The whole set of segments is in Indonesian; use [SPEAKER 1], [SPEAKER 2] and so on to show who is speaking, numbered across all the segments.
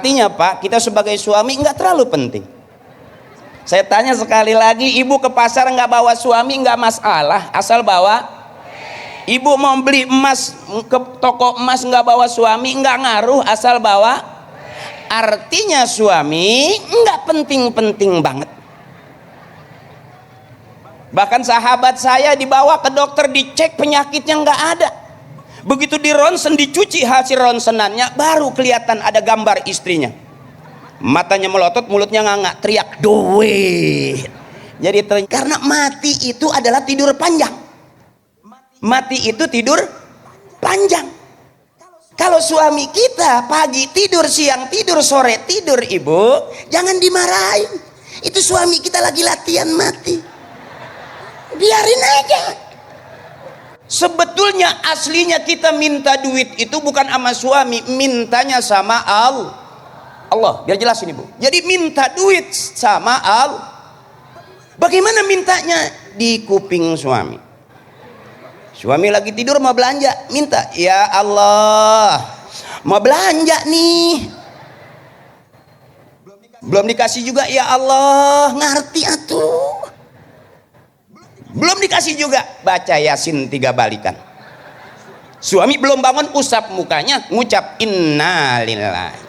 [SPEAKER 1] Artinya Pak, kita sebagai suami nggak terlalu penting. Saya tanya sekali lagi, ibu ke pasar nggak bawa suami nggak masalah, asal bawa. Ibu mau beli emas ke toko emas nggak bawa suami nggak ngaruh, asal bawa. Artinya suami nggak penting-penting banget. Bahkan sahabat saya dibawa ke dokter, dicek penyakitnya nggak ada. Begitu di ronsen, dicuci hasil ronsenannya, baru kelihatan ada gambar istrinya. Matanya melotot, mulutnya nganga, teriak duit. Jadi karena mati itu adalah tidur panjang. Mati itu tidur panjang. Kalau suami kita pagi tidur, siang tidur, sore tidur, ibu jangan dimarahin. Itu suami kita lagi latihan mati, biarin aja. Sebetulnya aslinya kita minta duit itu bukan sama suami, mintanya sama Allah. Biar jelas ini Bu. Jadi minta duit sama Allah. Bagaimana mintanya? Di kuping suami. Suami lagi tidur mau belanja, minta, ya Allah mau belanja nih, belum dikasih juga, ya Allah ngerti atuh, belum dikasih juga, baca Yasin 3 balikan. Suami belum bangun, usap mukanya, ngucap innalillahi.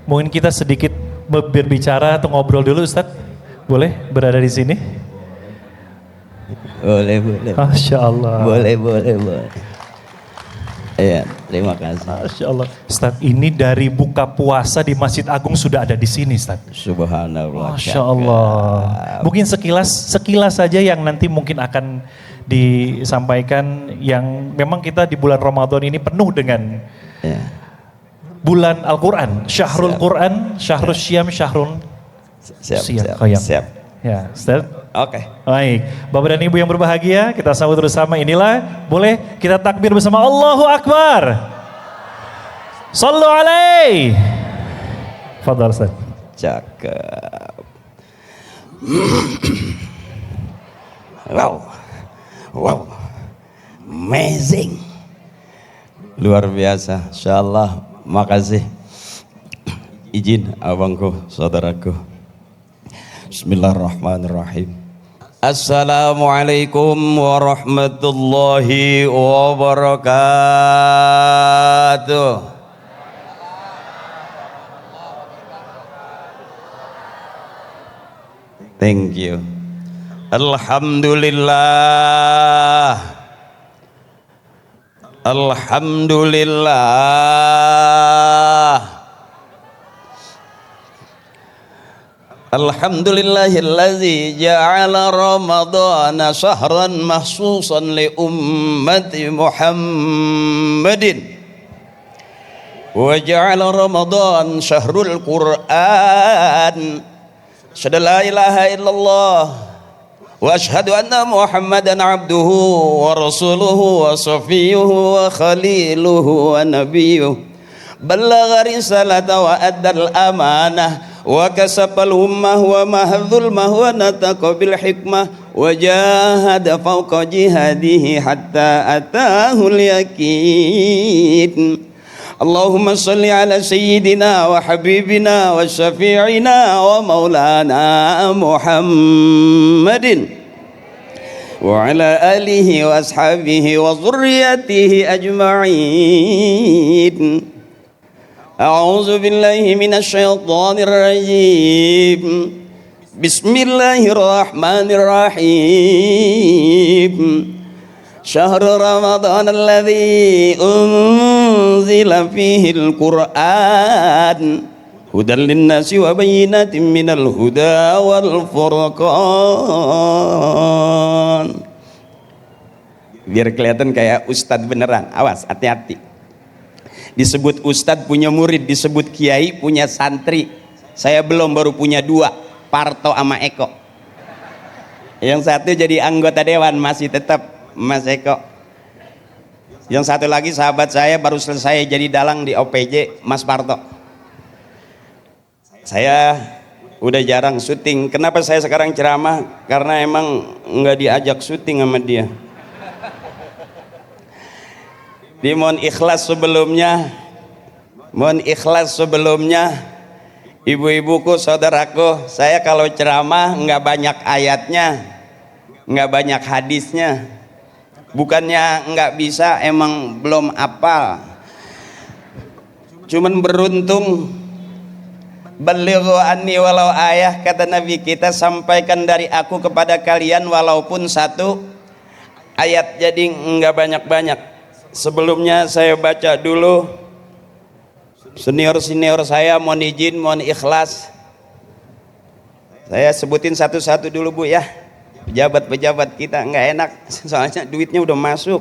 [SPEAKER 2] Mungkin kita sedikit berbicara atau ngobrol dulu Ustadz, boleh berada di sini?
[SPEAKER 3] Boleh.
[SPEAKER 2] Masya Allah.
[SPEAKER 3] Boleh. Iya, terima kasih.
[SPEAKER 2] Masya Allah. Ustadz, ini dari buka puasa di Masjid Agung sudah ada di sini Ustadz.
[SPEAKER 3] Subhanallah.
[SPEAKER 2] Masya Allah. Mungkin sekilas saja yang nanti mungkin akan disampaikan, yang memang kita di bulan Ramadan ini penuh dengan bulan Al-Quran, Syahrul Quran, Syahrul Syam, Syahrul
[SPEAKER 3] Siap.
[SPEAKER 2] Ya, Ustaz.
[SPEAKER 3] Oke.
[SPEAKER 2] Baik, Bapak dan Ibu yang berbahagia, kita sambut bersama. Inilah, boleh kita takbir bersama, Allahu Akbar. Sallu alaih. Fadhal Ustaz.
[SPEAKER 3] Cakep.
[SPEAKER 1] Wow, amazing,
[SPEAKER 3] Luar biasa. Insyaallah. Makasih. Izin abangku, saudaraku. Bismillahirrahmanirrahim. Assalamualaikum warahmatullahi wabarakatuh. Thank you. Alhamdulillah. Alhamdulillahillazi ja'ala ramadana syahran mahsusan li ummati Muhammadin wa ja'ala ramadan syahrul Qur'an. Asyhadu la ilaha illallah wa asyhadu anna Muhammadan abduhu wa rasuluhu wa safiyuhu wa khaliluhu wa nabiyuhu ballagha risalata wa addal amanah wa kasafal ummah wa mahdzul mahwa nataqa bil hikmah wa jahada fawqa jihadihi hatta atahul yakin. Allahumma salli ala sayyidina wa habibina wa syafi'ina wa maulana Muhammadin wa ala alihi wa ashabihi wa zurriyatihi ajma'in. A'udzu billahi minasy syaithanir rajim. Bismillahirrahmanirrahim. Syahrul Ramadan alladzi unzila fihi al-Qur'an hudan lin-nasi wa bayyinatin minal huda wal furqan. Biar kelihatan kayak ustadz beneran, awas hati-hati. Disebut ustadz punya murid, disebut kiai punya santri. Saya belum, baru punya 2, Parto sama Eko. Yang satu jadi anggota dewan, masih tetap Mas Eko. Yang satu lagi sahabat saya baru selesai jadi dalang di OPJ, Mas Parto. Saya udah jarang syuting. Kenapa saya sekarang ceramah? Karena emang nggak diajak syuting sama dia. Mohon ikhlas sebelumnya, ibu-ibuku, saudaraku, saya kalau ceramah nggak banyak ayatnya, nggak banyak hadisnya. Bukannya nggak bisa, emang belum hafal. Cuman beruntung, balighu anni walau ayah, kata Nabi kita, sampaikan dari aku kepada kalian walaupun satu ayat. Jadi nggak banyak-banyak. Sebelumnya saya baca dulu, senior saya mohon izin, mohon ikhlas. Saya sebutin satu-satu dulu Bu ya. Pejabat-pejabat kita nggak enak, soalnya duitnya udah masuk.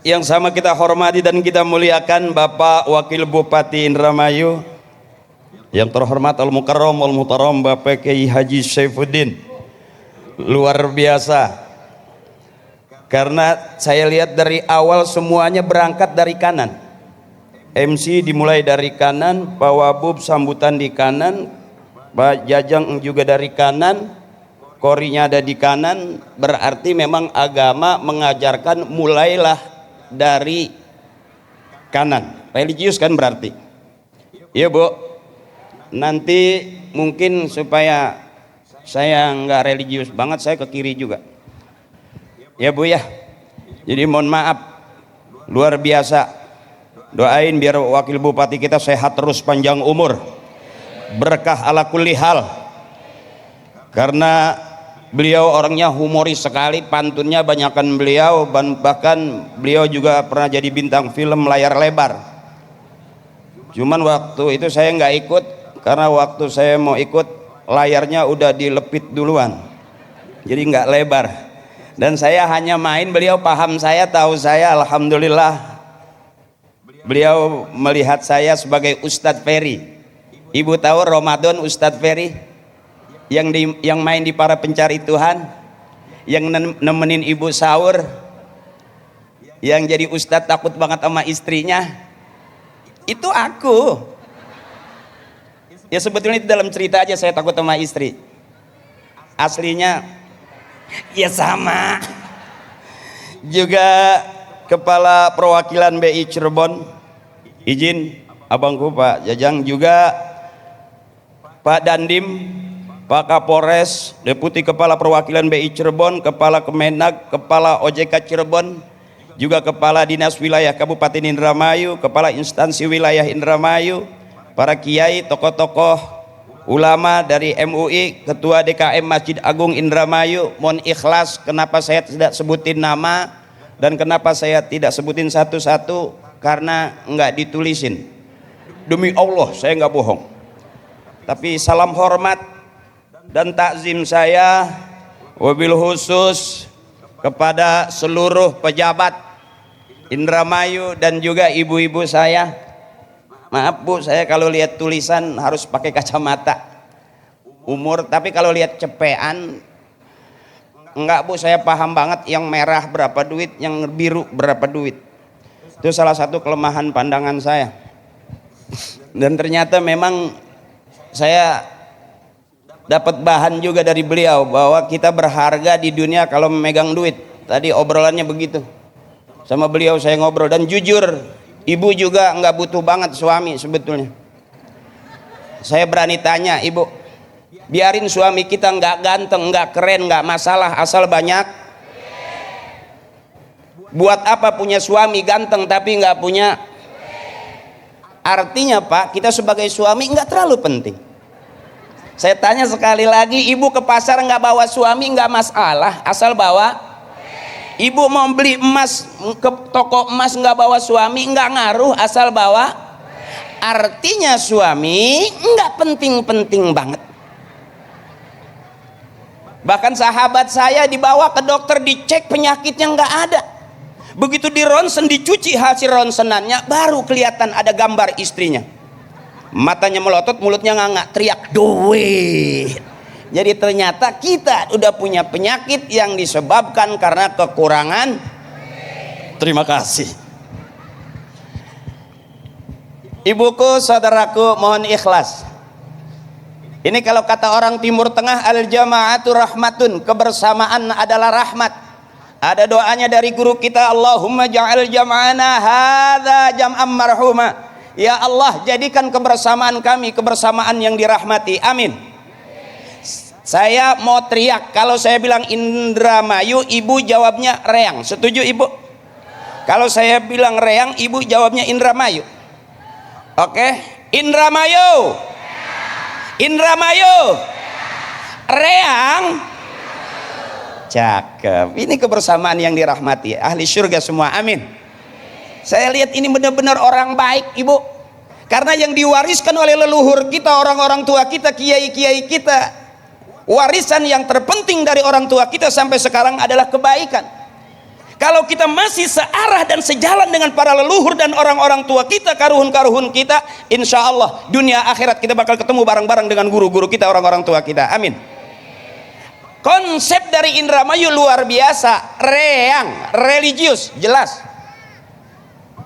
[SPEAKER 3] Yang sama kita hormati dan kita muliakan Bapak Wakil Bupati Indramayu, yang terhormat Al-Mukarram Al-Muhtaram Bapak Kiai Haji Saifuddin. Luar biasa. Karena saya lihat dari awal semuanya berangkat dari kanan. MC dimulai dari kanan, Pak Wabub sambutan di kanan, Pak Jajang juga dari kanan, korinya ada di kanan. Berarti memang agama mengajarkan mulailah dari kanan. Religius kan berarti. Iya Bu. Nanti mungkin supaya saya nggak religius banget, saya ke kiri juga. Ya Bu ya. Jadi mohon maaf, luar biasa. Doain biar wakil bupati kita sehat terus, panjang umur, berkah ala kulli hal. Karena beliau orangnya humoris sekali, pantunnya banyakan beliau, bahkan beliau juga pernah jadi bintang film layar lebar. Cuman waktu itu saya nggak ikut, karena waktu saya mau ikut layarnya udah dilepit duluan, jadi nggak lebar. Dan saya hanya main, beliau paham saya, tahu saya, alhamdulillah. Beliau melihat saya sebagai Ustadz Ferry. Ibu tahu Ramadan Ustadz Ferry yang main di Para Pencari Tuhan, yang nemenin ibu sahur, yang jadi Ustadz takut banget sama istrinya. Itu aku. Ya sebetulnya itu dalam cerita aja saya takut sama istri. Aslinya ya sama. Juga Kepala Perwakilan BI Cirebon, izin abangku Pak Jajang, juga Pak Dandim, Pak Kapolres, Deputi Kepala Perwakilan BI Cirebon, Kepala Kemenag, Kepala OJK Cirebon, juga Kepala Dinas Wilayah Kabupaten Indramayu, Kepala Instansi Wilayah Indramayu, para kiai, tokoh-tokoh ulama dari MUI, Ketua DKM Masjid Agung Indramayu. Mohon ikhlas kenapa saya tidak sebutin nama dan kenapa saya tidak sebutin satu-satu, karena nggak ditulisin. Demi Allah saya nggak bohong. Tapi salam hormat dan takzim saya wabil khusus kepada seluruh pejabat Indramayu dan juga ibu-ibu saya. Maaf Bu, saya kalau lihat tulisan harus pakai kacamata umur, tapi kalau lihat cepean enggak Bu, saya paham banget yang merah berapa duit, yang biru berapa duit. Itu salah satu kelemahan pandangan saya. Dan ternyata memang saya dapat bahan juga dari beliau bahwa kita berharga di dunia kalau memegang duit. Tadi obrolannya begitu. Sama beliau saya ngobrol, dan jujur ibu juga nggak butuh banget suami sebetulnya. Saya berani tanya, ibu, biarin suami kita nggak ganteng, nggak keren, nggak masalah, asal banyak. Buat apa punya suami ganteng tapi nggak punya? Artinya Pak, kita sebagai suami nggak terlalu penting. Saya tanya sekali lagi, ibu ke pasar nggak bawa suami nggak masalah, asal bawa. Ibu mau beli emas ke toko emas nggak bawa suami nggak ngaruh, asal bawa. Artinya suami nggak penting-penting banget. Bahkan sahabat saya dibawa ke dokter, dicek penyakitnya nggak ada. Begitu di ronsen, dicuci hasil ronsenannya, baru kelihatan ada gambar istrinya. Matanya melotot, mulutnya nganga, teriak duit.
[SPEAKER 1] Jadi ternyata kita udah punya penyakit yang disebabkan karena kekurangan. Terima kasih. Ibuku, saudaraku, mohon ikhlas. Ini kalau kata orang Timur Tengah, al-jama'atu rahmatun, kebersamaan adalah rahmat. Ada doanya dari guru kita, Allahumma ja'al jam'ana hadza jam'an marhuma. Ya Allah, jadikan kebersamaan kami kebersamaan yang dirahmati. Amin. Saya mau teriak, kalau saya bilang Indramayu, ibu jawabnya Reang. Setuju ibu? Kalau saya bilang Reang, ibu jawabnya Indramayu. Oke, Indramayu. Indramayu. Reang. Cakep. Ini kebersamaan yang dirahmati. Ahli surga semua. Amin. Saya lihat ini benar-benar orang baik, ibu. Karena yang diwariskan oleh leluhur kita, orang-orang tua kita, kiai-kiai kita, warisan yang terpenting dari orang tua kita sampai sekarang adalah kebaikan. Kalau kita masih searah dan sejalan dengan para leluhur dan orang-orang tua kita, karuhun-karuhun kita, insya Allah dunia akhirat kita bakal ketemu bareng-bareng dengan guru-guru kita, orang-orang tua kita. Amin. Konsep dari Indramayu luar biasa. Reang, religius, jelas.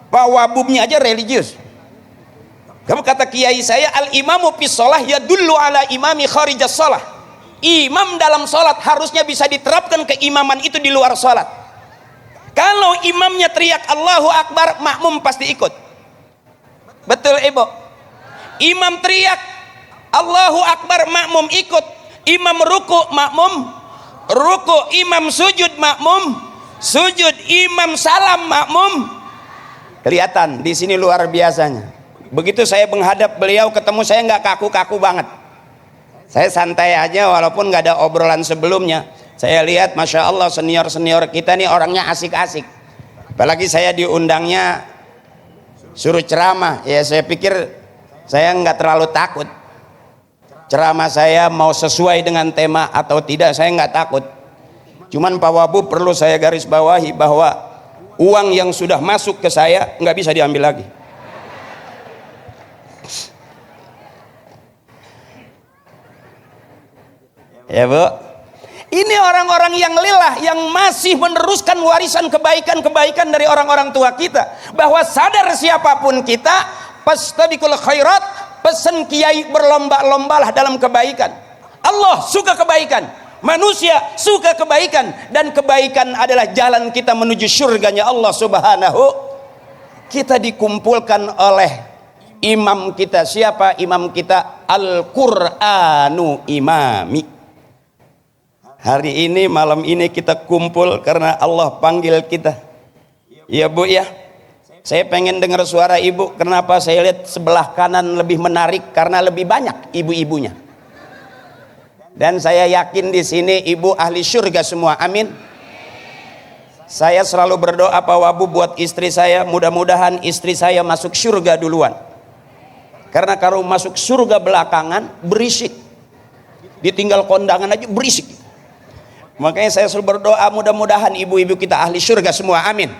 [SPEAKER 1] Pak Wabubnya aja religius. Kamu kata kiai saya, al-imamu fis shalah yadullu ala imami kharijas shalah. Imam dalam sholat harusnya bisa diterapkan keimaman itu di luar sholat. Kalau imamnya teriak Allahu Akbar, makmum pasti ikut. Betul ibu? Imam teriak Allahu Akbar, makmum ikut. Imam ruku, makmum ruku. Imam sujud, makmum sujud. Imam salam, makmum. Kelihatan di sini luar biasanya. Begitu saya menghadap beliau, ketemu saya nggak kaku-kaku banget. Saya santai aja walaupun nggak ada obrolan sebelumnya. Saya lihat Masya Allah senior-senior kita nih orangnya asik-asik. Apalagi saya diundangnya suruh ceramah. Ya saya pikir saya nggak terlalu takut. Ceramah saya mau sesuai dengan tema atau tidak saya nggak takut. Cuman Pak Wabu perlu saya garis bawahi bahwa uang yang sudah masuk ke saya nggak bisa diambil lagi. Ya bu, ini orang-orang yang lillah yang masih meneruskan warisan kebaikan-kebaikan dari orang-orang tua kita, bahwa sadar siapapun kita, fastabiqul khairat, pesan kiai berlomba-lombalah dalam kebaikan. Allah suka kebaikan, manusia suka kebaikan, dan kebaikan adalah jalan kita menuju surganya Allah Subhanahu. Kita dikumpulkan oleh imam kita. Siapa imam kita? Al-Qur'anu imami. Hari ini, malam ini kita kumpul karena Allah panggil kita. Ya bu ya, saya pengen dengar suara ibu. Kenapa saya lihat sebelah kanan lebih menarik? Karena lebih banyak ibu-ibunya. Dan saya yakin di sini ibu ahli surga semua. Amin. Saya selalu berdoa Pak Wabu buat istri saya, mudah-mudahan istri saya masuk surga duluan. Karena kalau masuk surga belakangan berisik. Ditinggal kondangan aja berisik. Makanya saya selalu berdoa mudah-mudahan ibu-ibu kita ahli surga semua. Amin.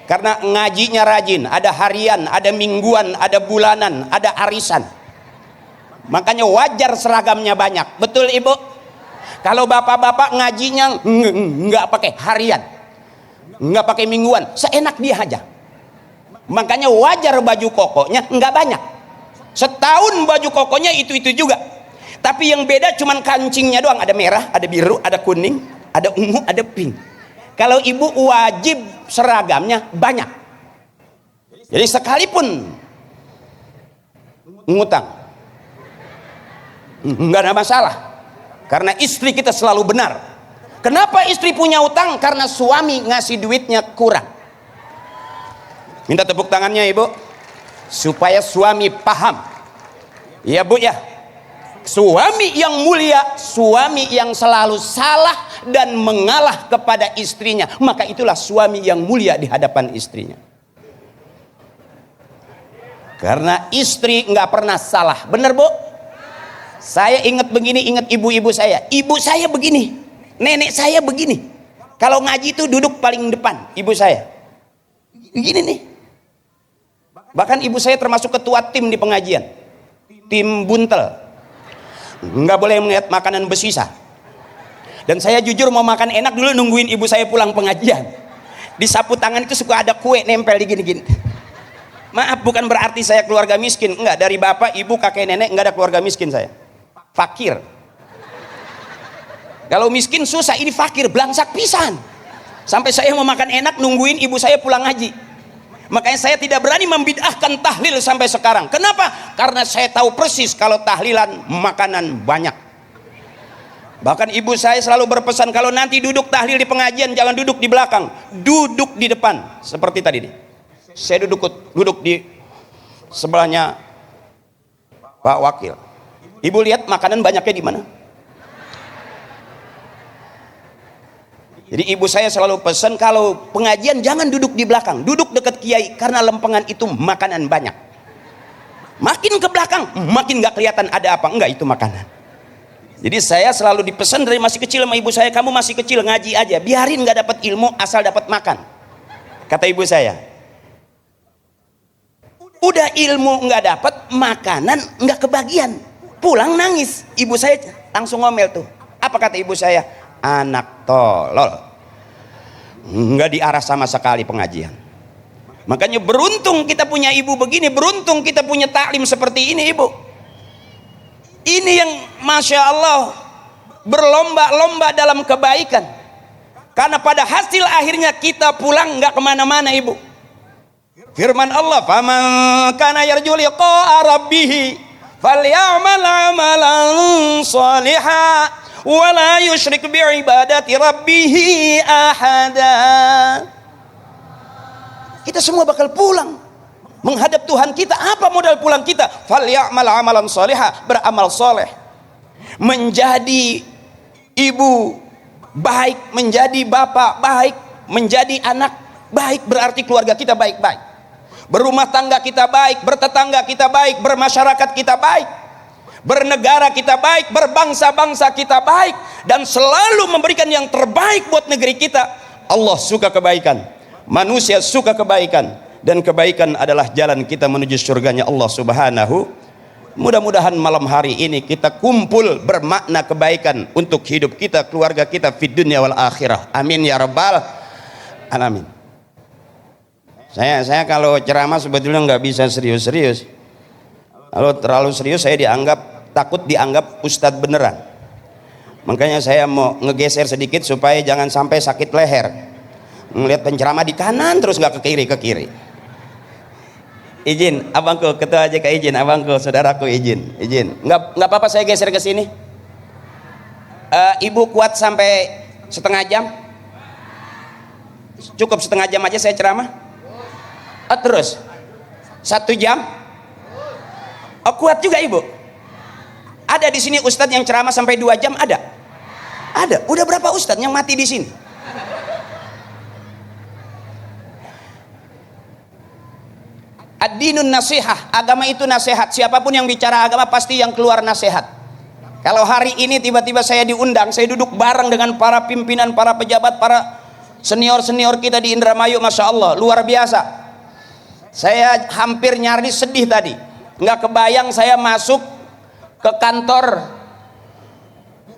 [SPEAKER 1] Karena ngajinya rajin, ada harian, ada mingguan, ada bulanan, ada arisan. Makanya wajar seragamnya banyak. Betul ibu? Kalau bapak-bapak ngajinya nggak pakai harian, nggak pakai mingguan, seenak dia aja. Makanya wajar baju kokonya nggak banyak. Setahun baju kokonya itu-itu juga. Tapi yang beda cuman kancingnya doang, ada merah, ada biru, ada kuning, ada ungu, ada pink. Kalau ibu wajib seragamnya banyak. Jadi sekalipun ngutang nggak ada masalah, karena istri kita selalu benar. Kenapa istri punya utang? Karena suami ngasih duitnya kurang. Minta tepuk tangannya ibu, supaya suami paham. Ya bu ya, suami yang mulia, suami yang selalu salah dan mengalah kepada istrinya, maka itulah suami yang mulia di hadapan istrinya. Karena istri nggak pernah salah, bener bu? Saya ingat begini, ingat ibu-ibu saya. Ibu saya begini, nenek saya begini. Kalau ngaji itu duduk paling depan, ibu saya. Begini nih. Bahkan ibu saya termasuk ketua tim di pengajian, tim buntel.
[SPEAKER 3] nggak boleh melihat makanan bersisa. Dan saya jujur mau makan enak dulu nungguin ibu saya pulang pengajian. Di sapu tangan itu suka ada kue nempel di gini-gini. Maaf, bukan berarti saya keluarga miskin, enggak. Dari bapak, ibu, kakek, nenek enggak ada keluarga miskin saya. Fakir. Kalau miskin susah, ini fakir, belangsak pisan. Sampai saya mau makan enak nungguin ibu saya pulang ngaji. Makanya saya tidak berani membid'ahkan tahlil sampai sekarang. Kenapa? Karena saya tahu persis kalau tahlilan makanan banyak. Bahkan ibu saya selalu berpesan, kalau nanti duduk tahlil di pengajian jangan duduk di belakang, duduk di depan. Seperti tadi nih, saya duduk di sebelahnya Pak Wakil. Ibu lihat makanan banyaknya di mana? Jadi ibu saya selalu pesan, kalau pengajian jangan duduk di belakang, duduk dekat kiai, karena lempengan itu makanan banyak. Makin ke belakang makin gak kelihatan ada apa, enggak, itu makanan. Jadi saya selalu dipesan dari masih kecil sama ibu saya, kamu masih kecil ngaji aja, biarin nggak dapat ilmu asal dapat makan. Kata ibu saya, udah ilmu nggak dapat, makanan nggak kebagian, pulang nangis. Ibu saya langsung ngomel tuh. Apa kata ibu saya? Anak tolol, nggak diarah sama sekali pengajian. Makanya beruntung kita punya ibu begini, beruntung kita punya taklim seperti ini ibu. Ini yang Masya Allah berlomba-lomba dalam kebaikan. Karena pada hasil akhirnya kita pulang nggak kemana-mana ibu. Firman Allah, faman kana yarju liqa'a rabbih falyamal amalan shalihan wa la yusyrik bi'ibadati rabbih ahada. Kita semua bakal pulang menghadap Tuhan kita. Apa modal pulang kita? Falyamal amalan shalihan, beramal soleh, menjadi ibu baik, menjadi bapak baik, menjadi anak baik, berarti keluarga kita baik-baik, berumah tangga kita baik, bertetangga kita baik, bermasyarakat kita baik, bernegara kita baik, berbangsa-bangsa kita baik, dan selalu memberikan yang terbaik buat negeri kita. Allah suka kebaikan, manusia suka kebaikan, dan kebaikan adalah jalan kita menuju surganya Allah Subhanahu. Mudah-mudahan malam hari ini kita kumpul bermakna kebaikan untuk hidup kita, keluarga kita, fid dunya wal akhirah. Amin ya rabbal alamin. Saya kalau ceramah sebetulnya nggak bisa serius-serius. Kalau terlalu serius saya takut dianggap ustadz beneran. Makanya saya mau ngegeser sedikit supaya jangan sampai sakit leher. Ngelihat penceramah di kanan terus nggak ke kiri. Izin, abangku, ketua AJK izin, abangku, saudaraku izin. Nggak apa-apa saya geser ke sini. Ibu kuat sampai setengah jam? Cukup setengah jam aja saya ceramah? Terus 1 jam? Kuat juga ibu? Ada di sini ustadz yang ceramah sampai 2 jam? Ada? Ada. Udah berapa ustadz yang mati di sini? Ad-dinun nasihah, agama itu nasihat. Siapapun yang bicara agama pasti yang keluar nasihat. Kalau hari ini tiba-tiba saya diundang, saya duduk bareng dengan para pimpinan, para pejabat, para senior-senior kita di Indramayu, Masya Allah, luar biasa. Saya hampir nyaris sedih tadi. Nggak kebayang saya masuk ke kantor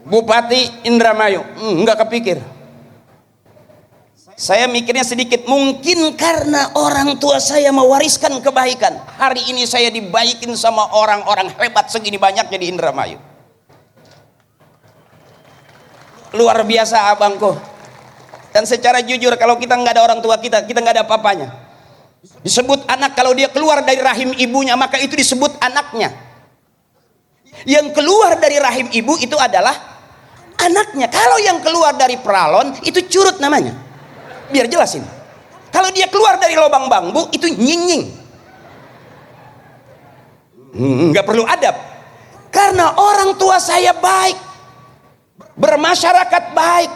[SPEAKER 3] Bupati Indramayu, nggak kepikir. Saya mikirnya sedikit, mungkin karena orang tua saya mewariskan kebaikan. Hari ini saya dibaikin sama orang-orang hebat segini banyaknya di Indramayu. Luar biasa abangku. Dan secara jujur kalau kita nggak ada orang tua kita nggak ada apa-apanya. Disebut anak, kalau dia keluar dari rahim ibunya maka itu disebut anaknya. Yang keluar dari rahim ibu itu adalah anaknya. Kalau yang keluar dari peralon itu curut namanya. Biar jelasin. Kalau dia keluar dari lubang bambu itu nyinying. Nggak perlu adab. Karena orang tua saya baik, bermasyarakat baik,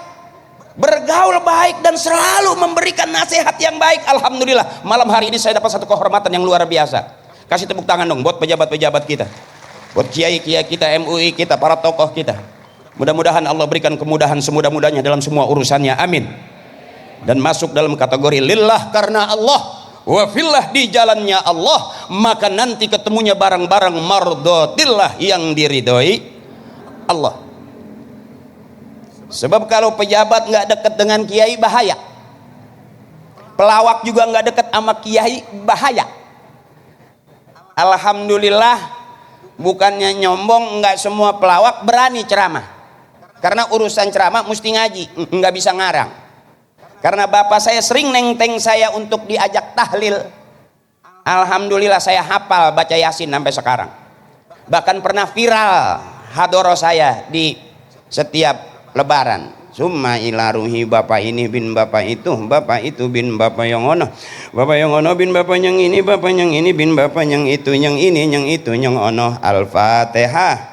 [SPEAKER 3] bergaul baik, dan selalu memberikan nasihat yang baik. Alhamdulillah malam hari ini saya dapat satu kehormatan yang luar biasa. Kasih tepuk tangan dong buat pejabat-pejabat kita, buat kiai-kiai kita, MUI kita, para tokoh kita. Mudah-mudahan Allah berikan kemudahan semudah-mudahnya dalam semua urusannya, amin. Dan masuk dalam kategori lillah, karena Allah, wa fillah, di jalannya Allah, maka nanti ketemunya barang-barang mardotillah, yang diridhoi
[SPEAKER 1] Allah. Sebab kalau pejabat nggak dekat dengan kiai bahaya, pelawak juga nggak dekat sama kiai bahaya. Alhamdulillah, bukannya nyombong, nggak semua pelawak berani ceramah, karena urusan ceramah mesti ngaji, nggak bisa ngarang. Karena bapak saya sering nenteng saya untuk diajak tahlil, alhamdulillah saya hafal baca Yasin sampai sekarang. Bahkan pernah viral hadoro saya di setiap lebaran. Summa ila ruhi bapak ini bin bapak itu bin bapak yang ono bin bapak yang ini bin bapak yang itu yang yang ono. Al-Fatihah.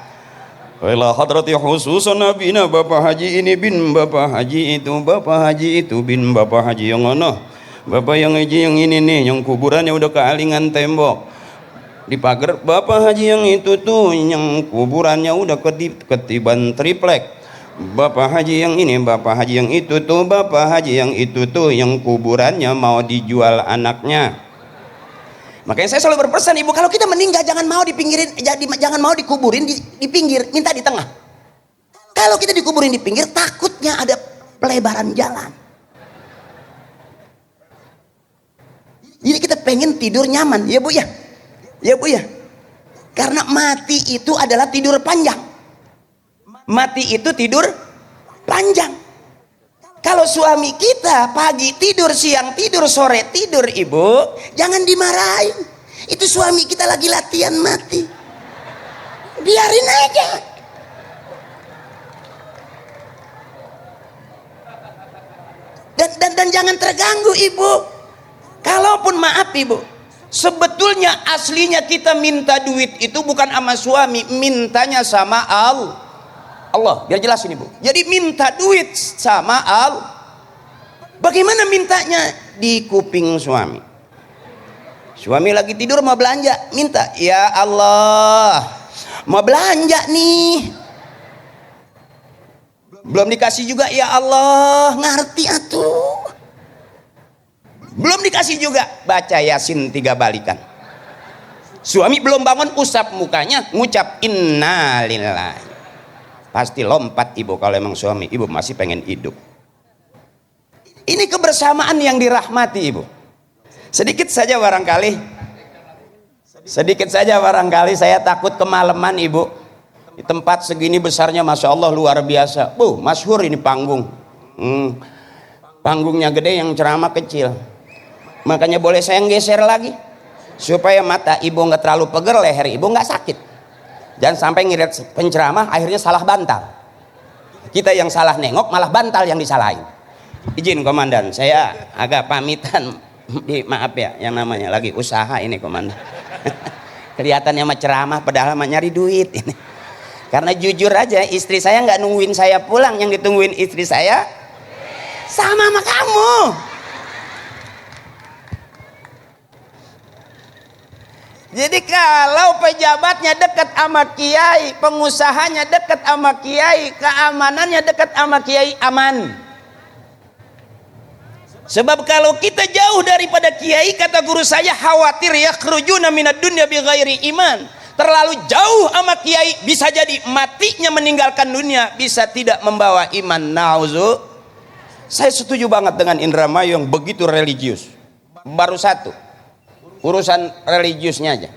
[SPEAKER 1] Wala hadrati khususan nabina bapak haji ini bin bapak haji itu bin bapak haji yang ono. Bapak yang haji yang ini nih, yang kuburannya udah kealingan tembok di pagar. Bapak haji yang itu tuh, yang kuburannya udah ketiban triplek. Bapak haji yang ini, bapak haji yang itu tuh, bapak haji yang itu tuh, yang kuburannya mau dijual anaknya. Makanya saya selalu berpesan, ibu, kalau kita meninggal jangan mau dipinggirin, jangan mau dikuburin di pinggir, minta di tengah. Kalau kita dikuburin di pinggir, takutnya ada pelebaran jalan. Jadi kita pengen tidur nyaman, ya bu ya, ya bu ya. Karena mati itu adalah tidur panjang. Mati itu tidur panjang. Kalau suami kita pagi tidur, siang tidur, sore tidur, ibu, jangan dimarahin. Itu suami kita lagi latihan mati. Biarin aja. Dan jangan terganggu, ibu. Kalaupun maaf, ibu, sebetulnya aslinya kita minta duit itu bukan sama suami, mintanya sama Allah, biar jelas ini bu. Jadi minta duit sama Allah. Bagaimana mintanya? Di kuping suami. Suami lagi tidur mau belanja, minta, ya Allah, mau belanja nih. Belum dikasih juga, ya Allah, ngerti atuh. Belum dikasih juga, baca Yasin 3 balikan. Suami belum bangun, usap mukanya, ngucap innalillahi. Pasti lompat ibu kalau emang suami ibu masih pengen hidup. Ini kebersamaan yang dirahmati ibu. Sedikit saja barangkali saya takut kemalaman ibu. Di tempat segini besarnya masya Allah luar biasa. Bu, masyhur ini panggung. Panggungnya gede, yang ceramah kecil. Makanya boleh saya geser lagi supaya mata ibu nggak terlalu peger, leher ibu nggak sakit. Jangan sampai ngirit penceramah akhirnya salah bantal. Kita yang salah nengok malah bantal yang disalahin. Izin komandan, saya agak pamitan. Maaf ya, yang namanya lagi usaha ini komandan. Kelihatannya mah ceramah padahal mah nyari duit ini. Karena jujur aja istri saya nggak nungguin saya pulang, yang ditungguin istri saya sama kamu. Jadi kalau pejabatnya dekat sama kiai, pengusahanya dekat sama kiai, keamanannya dekat sama kiai, aman. Sebab kalau kita jauh daripada kiai, kata guru saya, khawatir yakhrujuna minad dunya bighairi iman. Terlalu jauh sama kiai, bisa jadi matinya meninggalkan dunia, bisa tidak membawa iman. Nauzu. Saya setuju banget dengan Indramayu yang begitu religius. Baru satu, urusan religiusnya aja.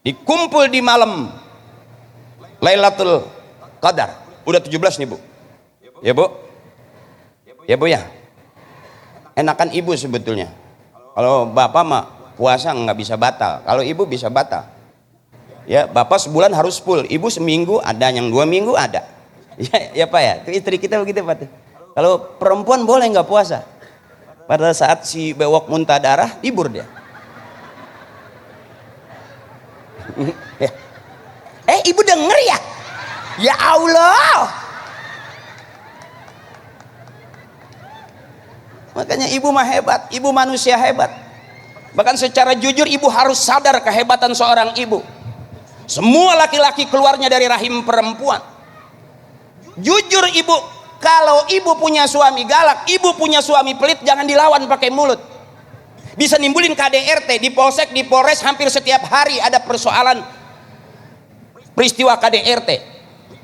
[SPEAKER 1] Dikumpul di malam Lailatul Qadar. Udah 17 nih bu. Ya bu. Ya bu ya. Enakan ibu sebetulnya. Kalau bapak mah puasa nggak bisa batal. Kalau ibu bisa batal. Ya bapak sebulan harus full. Ibu seminggu ada, yang 2 minggu ada. Ya pak ya. Itu istri kita begitu pak. Kalau perempuan boleh nggak puasa. Pada saat si bewok muntah darah, libur dia. Ibu denger ya? Ya Allah. Makanya ibu mah hebat, ibu manusia hebat. Bahkan secara jujur ibu harus sadar kehebatan seorang ibu. Semua laki-laki keluarnya dari rahim perempuan. Jujur ibu, kalau ibu punya suami galak, ibu punya suami pelit, jangan dilawan pakai mulut. Bisa nimbulin KDRT di polsek, di polres, hampir setiap hari ada persoalan peristiwa KDRT.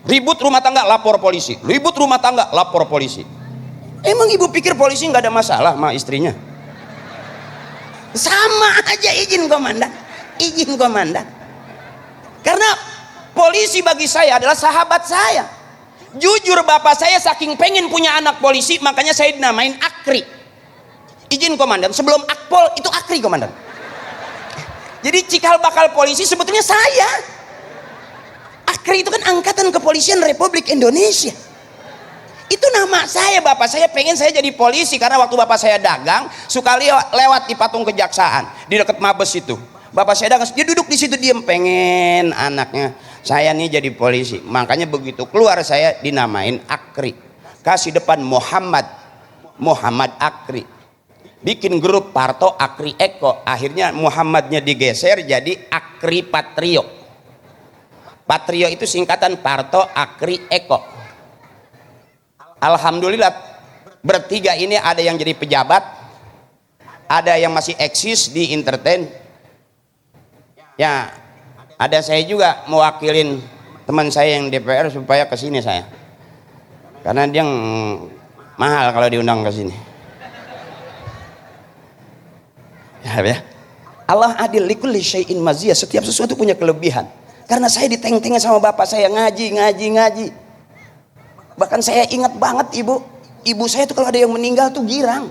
[SPEAKER 1] Ribut rumah tangga, lapor polisi. Ribut rumah tangga, lapor polisi. Emang ibu pikir polisi nggak ada masalah sama istrinya? Sama aja, izin komandan. Izin komandan. Karena polisi bagi saya adalah sahabat saya. Jujur bapak saya saking pengen punya anak polisi, makanya saya dinamain Akri. Izin komandan, sebelum Akpol itu Akri komandan. Jadi cikal bakal polisi sebetulnya saya. Akri itu kan angkatan kepolisian Republik Indonesia. Itu nama saya, bapak saya pengen saya jadi polisi karena waktu bapak saya dagang suka lewat di patung kejaksaan di dekat Mabes itu. Bapak saya dagang, dia duduk di situ diem, pengen anaknya saya nih jadi polisi. Makanya begitu keluar saya dinamain Akri. Kasih depan Muhammad Akri. Bikin grup Parto Akri Eko. Akhirnya Muhammadnya digeser jadi Akri Patrio. Patrio itu singkatan Parto Akri Eko. Alhamdulillah bertiga ini ada yang jadi pejabat, ada yang masih eksis di entertain. Ya, ada saya juga mewakilin teman saya yang DPR supaya kesini saya. Karena dia mahal kalau diundang ke sini. Ya. Allah adil, likulli syai'in maziyah. Setiap sesuatu punya kelebihan. Karena saya diteng-tengin sama bapak saya ngaji. Bahkan saya ingat banget ibu saya tuh kalau ada yang meninggal tuh girang.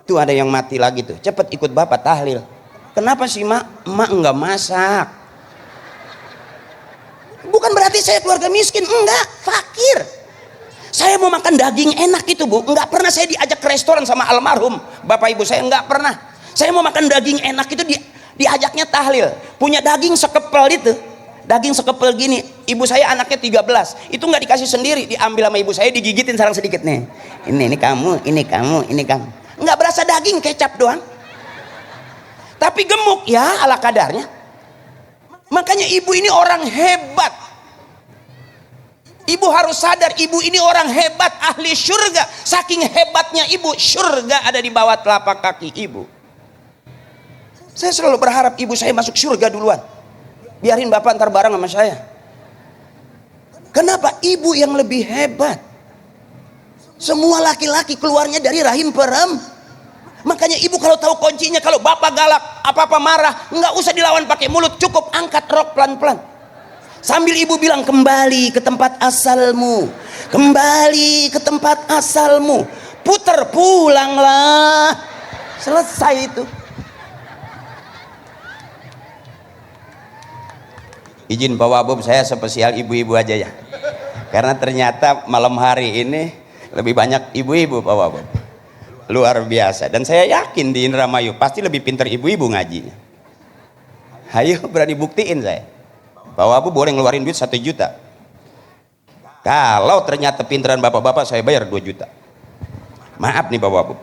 [SPEAKER 1] Tuh ada yang mati lagi tuh, cepet ikut bapak tahlil. Kenapa sih mak enggak masak? Bukan berarti saya keluarga miskin, enggak, fakir. Saya mau makan daging enak itu bu, enggak pernah saya diajak ke restoran sama almarhum bapak ibu saya, enggak pernah. Saya mau makan daging enak itu diajaknya tahlil, punya daging sekepel itu, daging sekepel gini. Ibu saya anaknya 13, itu nggak dikasih sendiri, diambil sama ibu saya, digigitin sarang sedikit nih. Ini kamu. Nggak berasa daging, kecap doang. Tapi gemuk ya ala kadarnya. Makanya ibu ini orang hebat. Ibu harus sadar, ibu ini orang hebat, ahli surga. Saking hebatnya ibu, surga ada di bawah telapak kaki ibu. Saya selalu berharap ibu saya masuk surga duluan. Biarin bapak antar bareng sama saya. Kenapa? Ibu yang lebih hebat. Semua laki-laki keluarnya dari rahim perempuan. Makanya ibu kalau tahu kuncinya, kalau bapak galak, apa-apa marah, nggak usah dilawan pakai mulut, cukup angkat rok pelan-pelan. Sambil ibu bilang, kembali ke tempat asalmu. Kembali ke tempat asalmu. Puter pulanglah. Selesai itu. Izin Pak Wabub, saya spesial ibu-ibu aja ya. Karena ternyata malam hari ini lebih banyak ibu-ibu Pak Wabub. Luar biasa. Dan saya yakin di Indramayu pasti lebih pintar ibu-ibu ngajinya. Ayo berani buktiin saya. Pak Wabub boleh ngeluarin duit 1 juta. Kalau ternyata pintaran bapak-bapak saya bayar 2 juta. Maaf nih Pak Wabub.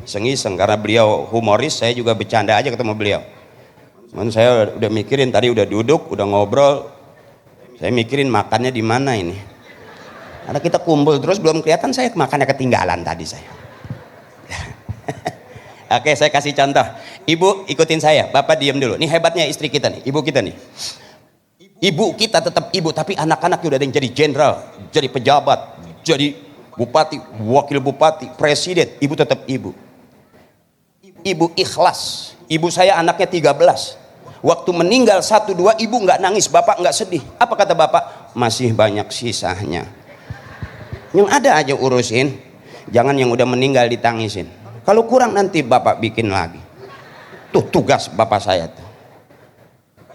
[SPEAKER 1] Iseng-iseng karena beliau humoris, saya juga bercanda aja ketemu beliau. Cuman saya udah mikirin, tadi udah duduk, udah ngobrol, saya mikirin makannya di mana ini. Karena kita kumpul terus belum kelihatan, saya makannya ketinggalan tadi saya. Oke, saya kasih contoh. Ibu ikutin saya, bapak diem dulu. Ini hebatnya istri kita nih, ibu kita nih. Ibu kita tetap ibu, tapi anak-anaknya udah ada yang jadi jenderal, jadi pejabat, jadi bupati, wakil bupati, presiden. Ibu tetap ibu. Ibu ikhlas. Ibu saya anaknya 13. Waktu meninggal 1-2, ibu nggak nangis, bapak nggak sedih. Apa kata bapak? Masih banyak sisanya. Yang ada aja urusin. Jangan yang udah meninggal ditangisin. Kalau kurang nanti bapak bikin lagi. Tuh tugas bapak saya tuh.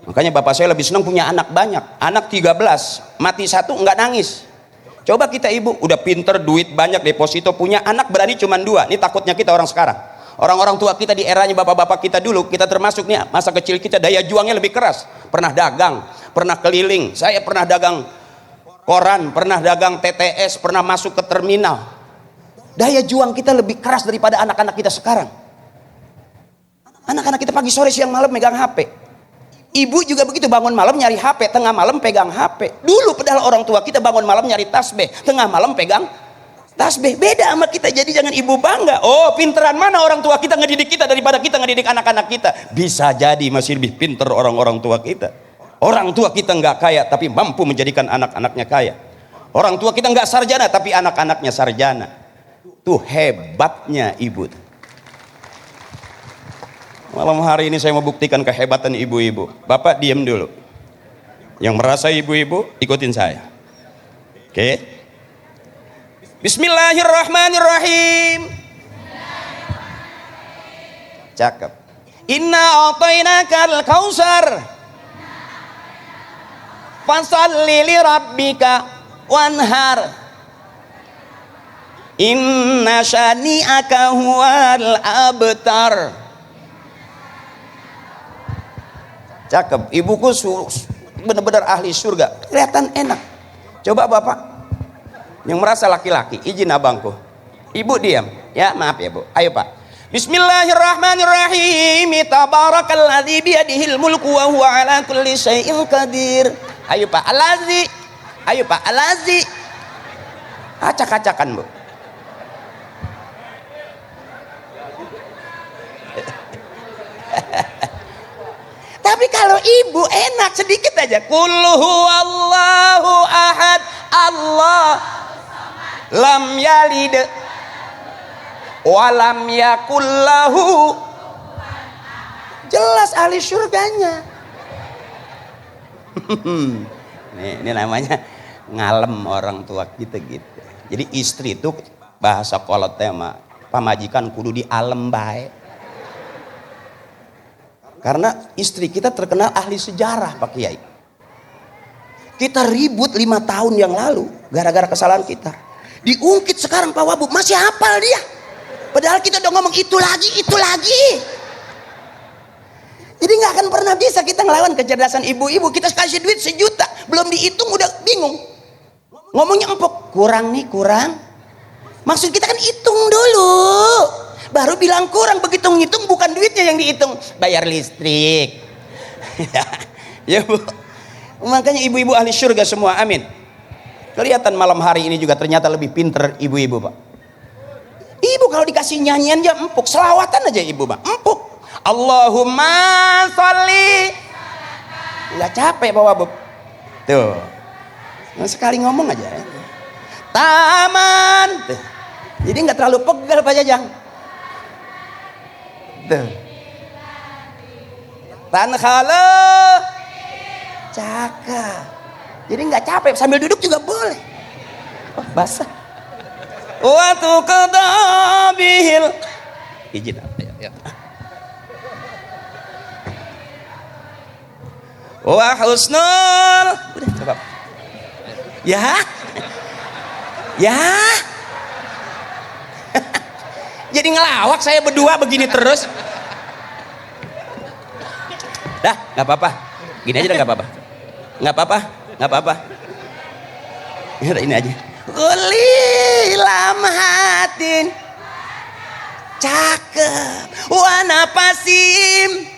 [SPEAKER 1] Makanya bapak saya lebih senang punya anak banyak. Anak 13, mati 1 nggak nangis. Coba kita ibu udah pinter, duit banyak, deposito, punya anak berani cuma 2. Ini takutnya kita orang sekarang. Orang-orang tua kita di eranya bapak-bapak kita dulu, kita termasuk nih masa kecil kita daya juangnya lebih keras. Pernah dagang, pernah keliling. Saya pernah dagang koran, pernah dagang TTS, pernah masuk ke terminal. Daya juang kita lebih keras daripada anak-anak kita sekarang. Anak-anak kita pagi sore siang malam megang HP. Ibu juga begitu, bangun malam nyari HP, tengah malam pegang HP. Dulu padahal orang tua kita bangun malam nyari tasbih, tengah malam pegang tasbih. Beda sama kita, jadi jangan ibu bangga. Oh, pinteran mana orang tua kita ngedidik kita daripada kita ngedidik anak-anak kita. Bisa jadi masih lebih pinter orang-orang tua kita.
[SPEAKER 3] Orang tua kita nggak kaya tapi mampu menjadikan anak-anaknya kaya. Orang tua kita nggak sarjana tapi anak-anaknya sarjana. Tuh hebatnya ibu. Malam hari ini saya mau buktikan kehebatan ibu-ibu. Bapak diam dulu. Yang merasa ibu-ibu ikutin saya. Oke. Bismillahirrahmanirrahim. Cakep. Inna a'tainakal kautsar. Fasalli li rabbika wanhar. Inna syani'aka huwal abtar. Cakep. Ibuku benar-benar ahli surga. Kelihatan enak. Coba bapak yang merasa laki-laki, izin abangku. Ibu diam. Ya maaf ya bu. Ayo pak. Bismillahirrahmanirrahim. Tabarakalladzi biyadihil mulku wa huwa ala kulli syai'in qadir. Ayo Pak Alazi. Ayo Pak Alazi. Acak-acakan bu. Tapi kalau ibu enak sedikit aja. Qul huwallahu ahad. Allah lam yalid walam yakullahu. Jelas ahli surganya. Ini namanya ngalem orang tua kita gitu. Jadi istri itu bahasa kolotnya mah pamajikan kudu di alem bae. Karena istri kita terkenal ahli sejarah Pak Kiai. Kita ribut 5 tahun yang lalu gara-gara kesalahan kita. Diungkit sekarang Pak Wabub masih hafal dia. Padahal kita udah ngomong itu lagi, itu lagi. Jadi nggak akan pernah bisa kita ngelawan kecerdasan ibu-ibu. Kita kasih duit 1 juta, belum dihitung udah bingung. Ngomongnya empuk, kurang nih kurang. Maksud kita kan hitung dulu, baru bilang kurang. Begitu ngitung bukan duitnya yang dihitung, bayar listrik. Ya bu, makanya ibu-ibu ahli surga semua, amin. Kelihatan malam hari ini juga ternyata lebih pinter ibu-ibu pak. Ibu kalau dikasih nyanyian ya empuk, selawatan aja ibu pak, empuk. Allahumma sholli. Nggak capek bawa bub. Tuh. Sekali ngomong aja. Taman. Tuh. Jadi nggak terlalu pegal Pak Jajang. Tuh. Tankhalo. Cakep. Jadi nggak capek sambil duduk juga boleh. Oh, basah. Waktu kedabihil. Izin apa ya? Wa husnul. Udah coba. Ya. Ya. Jadi ngelawak saya berdua begini terus. Dah, nggak apa-apa. Gini aja dah nggak apa-apa. Nggak apa-apa, nggak apa-apa. Ini aja. Uli lamhatin. Cakep. Wa napasim.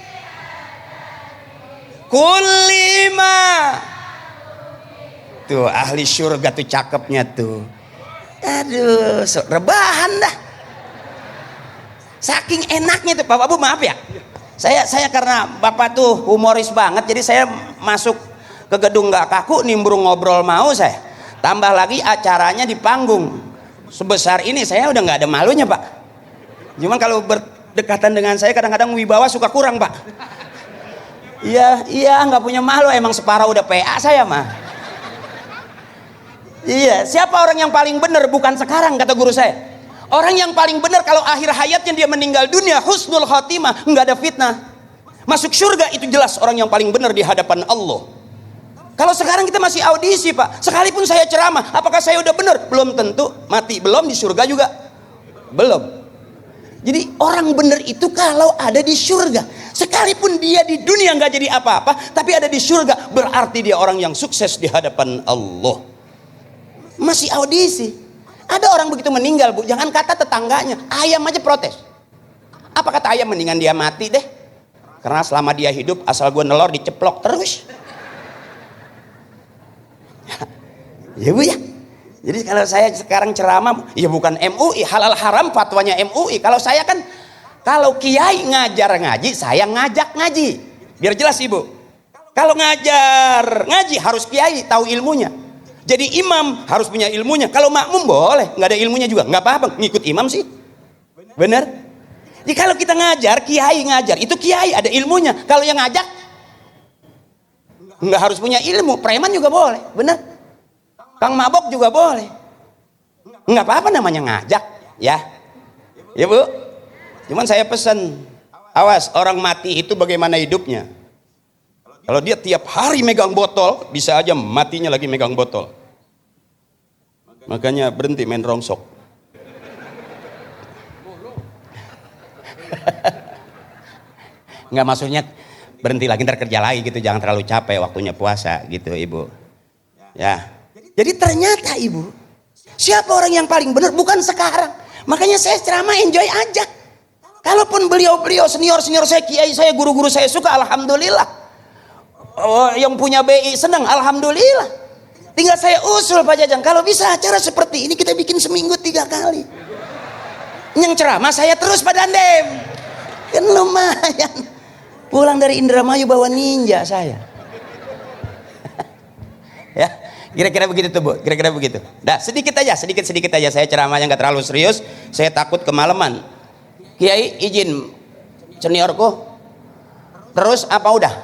[SPEAKER 3] Kulima. Tuh ahli surga tuh cakepnya tuh. Aduh, rebahan dah. Saking enaknya tuh Bapak Bu, maaf ya. Saya karena Bapak tuh humoris banget, jadi saya masuk ke gedung nggak kaku, nimbrung ngobrol mau saya. Tambah lagi acaranya di panggung. Sebesar ini saya udah nggak ada malunya Pak. Cuman kalau berdekatan dengan saya kadang-kadang wibawa suka kurang Pak. Iya nggak punya malu, emang separah udah PA saya mah. Iya, siapa orang yang paling benar? Bukan sekarang kata guru saya. Orang yang paling benar kalau akhir hayatnya dia meninggal dunia husnul khatimah, nggak ada fitnah, masuk surga, itu jelas orang yang paling benar di hadapan Allah. Kalau sekarang kita masih audisi Pak, sekalipun saya ceramah, apakah saya udah benar? Belum tentu, mati belum, di surga juga belum. Jadi orang benar itu kalau ada di surga, sekalipun dia di dunia nggak jadi apa-apa, tapi ada di surga, berarti dia orang yang sukses di hadapan Allah. Masih audisi. Ada orang begitu meninggal Bu, jangan kata tetangganya, ayam aja protes. Apa kata ayam? Mendingan dia mati deh, karena selama dia hidup asal gue nelor diceplok terus. Ya Bu ya. Jadi kalau saya sekarang ceramah, ya bukan MUI, halal haram fatwanya MUI. Kalau saya kan, kalau kiai ngajar ngaji, saya ngajak ngaji. Biar jelas Ibu.
[SPEAKER 1] Kalau ngaji harus kiai tahu ilmunya. Jadi imam harus punya ilmunya. Kalau makmum boleh nggak ada ilmunya juga, nggak apa-apa, ngikut imam sih. Benar? Jadi kalau kita ngajar, kiai ngajar, itu kiai ada ilmunya. Kalau yang ngajak nggak harus punya ilmu, preman juga boleh, benar? Kang mabok juga boleh. Nggak apa-apa namanya ngajak, ya. Ya Bu. Cuman saya pesan, awas orang mati itu bagaimana hidupnya. Kalau dia tiap hari megang botol, bisa aja matinya lagi megang botol. Makanya berhenti main rongsok. Nggak, maksudnya berhenti lagi, ntar kerja lagi gitu, jangan terlalu capek waktunya puasa gitu Ibu. Ya. Jadi ternyata Ibu, siapa orang yang paling benar? Bukan sekarang. Makanya saya ceramah enjoy aja. Kalaupun beliau-beliau senior-senior saya, kiai saya, guru-guru saya suka, alhamdulillah. Oh, yang punya BI senang, alhamdulillah. Tinggal saya usul Pak Jajang, kalau bisa acara seperti ini kita bikin seminggu 3 kali. Yang ceramah saya terus Pak Dandem. Kan lumayan. Pulang dari Indramayu bawa ninja saya. Ya, kira-kira begitu tuh Bu, kira-kira begitu. Dah, sedikit aja saya ceramahnya nggak terlalu serius. Saya takut kemalaman. Kiai izin seniorku. Terus apa udah?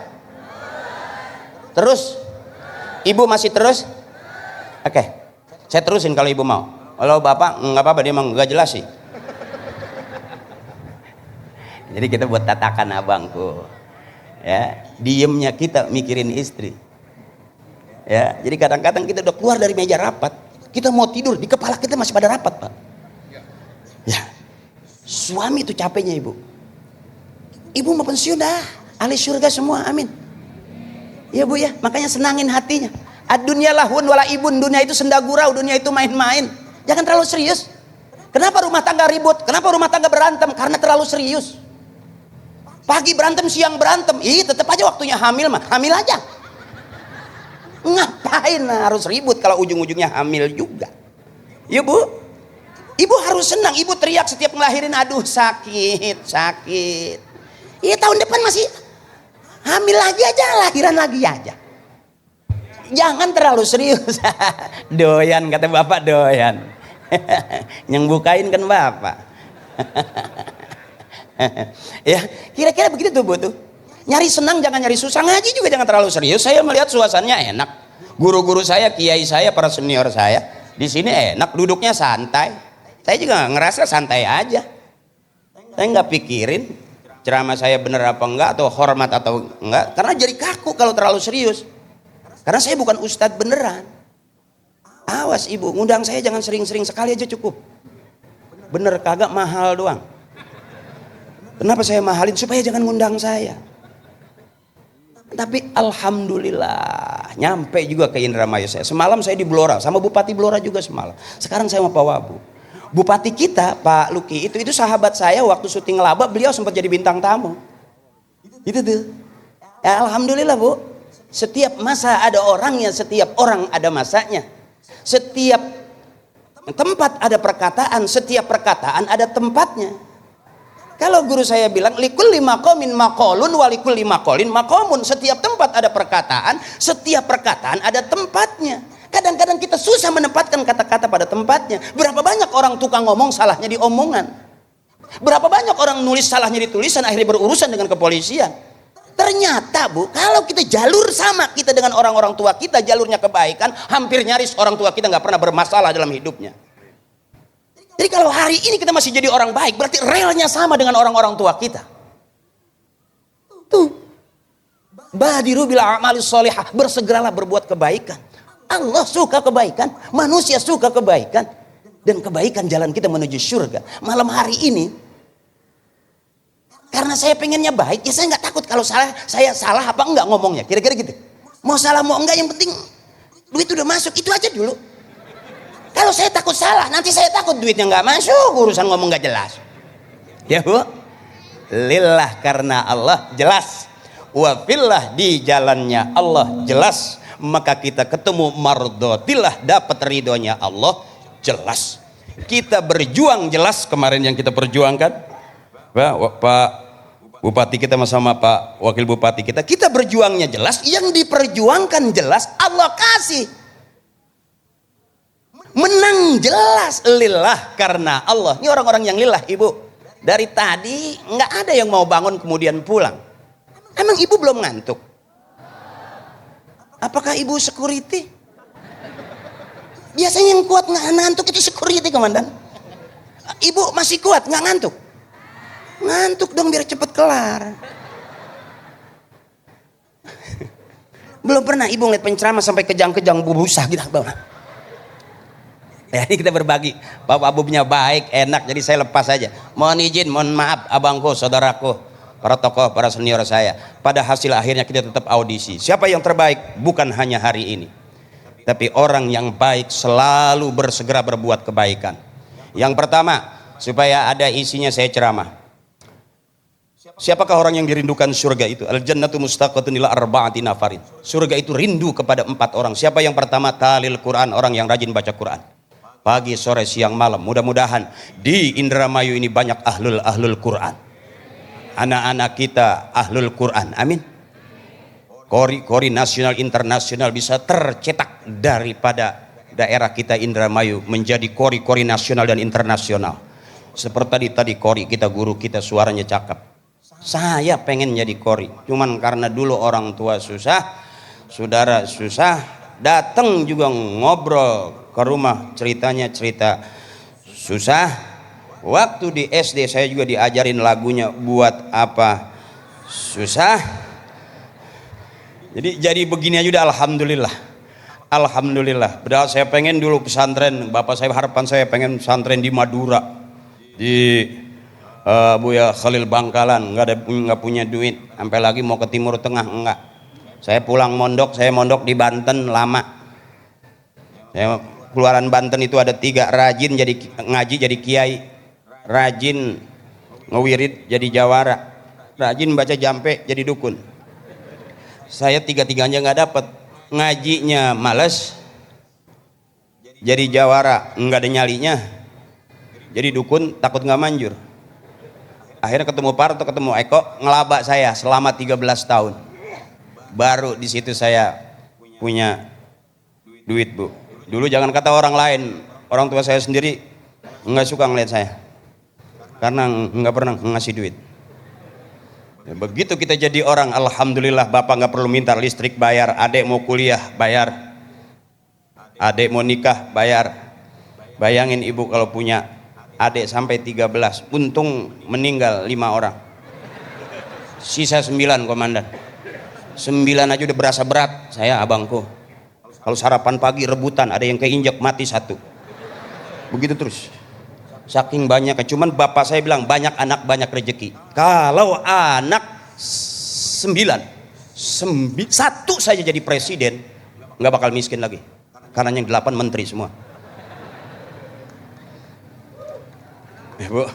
[SPEAKER 1] Terus? Ibu masih terus? Oke. Saya terusin kalau Ibu mau. Kalau Bapak nggak apa-apa, dia emang nggak jelas sih. Jadi kita buat tatakan abangku. Ya, diemnya kita mikirin istri. Ya, jadi kadang-kadang kita udah keluar dari meja rapat, kita mau tidur, di kepala kita masih pada rapat, Pak. Ya. Suami itu capeknya Ibu. Ibu mau pensiun dah, ahli surga semua, amin. Ya Bu ya, makanya senangin hatinya. Ad-dunya lahun wala ibun, dunia itu senda gurau, dunia itu main-main. Jangan terlalu serius. Kenapa rumah tangga ribut? Kenapa rumah tangga berantem? Karena terlalu serius. Pagi berantem, siang berantem. Ih, tetap aja waktunya hamil mah. Hamil aja. Ngapain harus ribut kalau ujung-ujungnya hamil juga? Ya Bu. Ibu harus senang. Ibu teriak setiap ngelahirin, aduh sakit, sakit. Iya, tahun depan masih hamil lagi aja, lahiran lagi aja. Jangan terlalu serius. Doyan, kata Bapak, doyan. Yang bukain kan Bapak. Ya, kira-kira begitu tuh Bu tuh. Nyari senang jangan nyari susah, ngaji juga jangan terlalu serius. Saya melihat suasananya enak. Guru-guru saya, kiai saya, para senior saya di sini enak, duduknya santai. Saya juga ngerasa santai aja. Saya nggak pikirin ceramah saya bener apa enggak, atau hormat atau enggak, karena jadi kaku kalau terlalu serius. Karena saya bukan ustadz beneran. Awas Ibu, ngundang saya jangan sering-sering, sekali aja cukup. Bener kagak, mahal doang. Kenapa saya mahalin? Supaya jangan ngundang saya. Tapi alhamdulillah nyampe juga ke Indramayu saya. Semalam saya di Blora sama Bupati Blora juga semalam. Sekarang saya mau Pak Wabu. Bupati kita Pak Luki itu sahabat saya, waktu syuting Laba beliau sempat jadi bintang tamu. Itu tuh. Ya, alhamdulillah Bu. Setiap masa ada orangnya, setiap orang ada masanya. Setiap tempat ada perkataan, setiap perkataan ada tempatnya. Kalau guru saya bilang likulli maqamin maqalun wa likulli maqalin maqamun, setiap tempat ada perkataan, setiap perkataan ada tempatnya. Kadang-kadang kita susah menempatkan kata-kata pada tempatnya. Berapa banyak orang tukang ngomong salahnya di omongan. Berapa banyak orang nulis salahnya di tulisan, akhirnya berurusan dengan kepolisian. Ternyata Bu, kalau kita jalur sama kita dengan orang-orang tua kita, jalurnya kebaikan, hampir nyaris orang tua kita nggak pernah bermasalah dalam hidupnya. Jadi kalau hari ini kita masih jadi orang baik, berarti relnya sama dengan orang-orang tua kita. Tuh. Badiru bil a'malis sholihah, bersegeralah berbuat kebaikan. Allah suka kebaikan, manusia suka kebaikan, dan kebaikan jalan kita menuju surga. Malam hari ini, karena saya pengennya baik, ya saya nggak takut kalau saya salah apa enggak ngomongnya, kira-kira gitu. Mau salah mau enggak, yang penting duit udah masuk, itu aja dulu. Kalau saya takut salah, nanti saya takut duitnya nggak masuk, urusan ngomong nggak jelas. Ya Bu, lillah karena Allah jelas, wa fillah di jalannya Allah jelas, maka kita ketemu mardotillah, dapat ridhonya Allah jelas. Kita berjuang jelas, kemarin yang kita perjuangkan, Pak
[SPEAKER 3] Bupati kita sama Pak Wakil Bupati kita berjuangnya jelas, yang diperjuangkan jelas, Allah kasih. Menang jelas, lillah, karena Allah. Ini orang-orang yang lillah, Ibu. Dari tadi nggak ada yang mau bangun kemudian pulang. Emang Ibu belum ngantuk? Apakah Ibu security? Biasanya yang kuat nggak ngantuk itu security, Komandan. Ibu masih kuat nggak ngantuk? Ngantuk dong biar cepet kelar. Belum pernah Ibu ngeliat penceramah sampai kejang-kejang bubusah gitu. Ya, ini kita berbagi. Bapak Abunya baik, enak, jadi saya lepas aja. Mohon izin, mohon maaf abangku, saudaraku, para tokoh, para senior saya. Pada hasil akhirnya kita tetap audisi. Siapa yang terbaik? Bukan hanya hari ini, tapi orang yang baik selalu bersegera berbuat kebaikan. Yang pertama, supaya ada isinya saya ceramah. Siapakah orang yang dirindukan surga itu? Al-jannatu mustaqatun ila arba'ati nafarin. Surga itu rindu kepada 4 orang. Siapa yang pertama? Talil Quran, orang yang rajin baca Quran. Pagi, sore, siang, malam. Mudah-mudahan di Indramayu ini banyak ahlul Quran. Anak-anak kita ahlul Quran. Amin. Kori nasional internasional bisa tercetak daripada daerah kita Indramayu menjadi kori nasional dan internasional. Seperti tadi kori kita, guru kita suaranya cakep. Saya pengen jadi kori, cuman karena dulu orang tua susah, saudara susah, datang juga ngobrol ke rumah, ceritanya cerita susah. Waktu di SD saya juga diajarin lagunya buat apa susah. Jadi begini aja udah alhamdulillah. Alhamdulillah. Padahal saya pengen dulu pesantren, bapak saya, harapan saya pengen pesantren di Madura, di Buya Khalil Bangkalan. Nggak punya duit, sampai lagi mau ke Timur Tengah enggak. Saya pulang mondok, saya mondok di Banten lama. Saya keluaran Banten itu ada 3, rajin jadi ngaji jadi kiai, rajin ngewirid jadi jawara, rajin baca jampe jadi dukun. Saya 3-tiganya nggak dapet. Ngajinya males, jadi jawara nggak ada nyalinya, jadi dukun takut nggak manjur. Akhirnya ketemu Parto, ketemu Eko, ngelaba saya selama 13 tahun. Baru di situ saya punya duit, Bu. Dulu jangan kata orang lain, orang tua saya sendiri nggak suka ngeliat saya karena nggak pernah ngasih duit. Ya, begitu kita jadi orang, alhamdulillah, bapak nggak perlu minta listrik bayar, adik mau kuliah bayar, adik mau nikah bayar. Bayangin Ibu kalau punya adik sampai 13, untung meninggal 5 orang, sisa 9, Komandan. 9 aja udah berasa berat. Saya abangku kalau sarapan pagi rebutan, ada yang keinjak mati 1, begitu terus. Saking banyaknya, cuman bapak saya bilang banyak anak banyak rezeki. Kalau anak 9, 1 saja jadi presiden, nggak bakal miskin lagi, karena yang 8 menteri semua. Bu,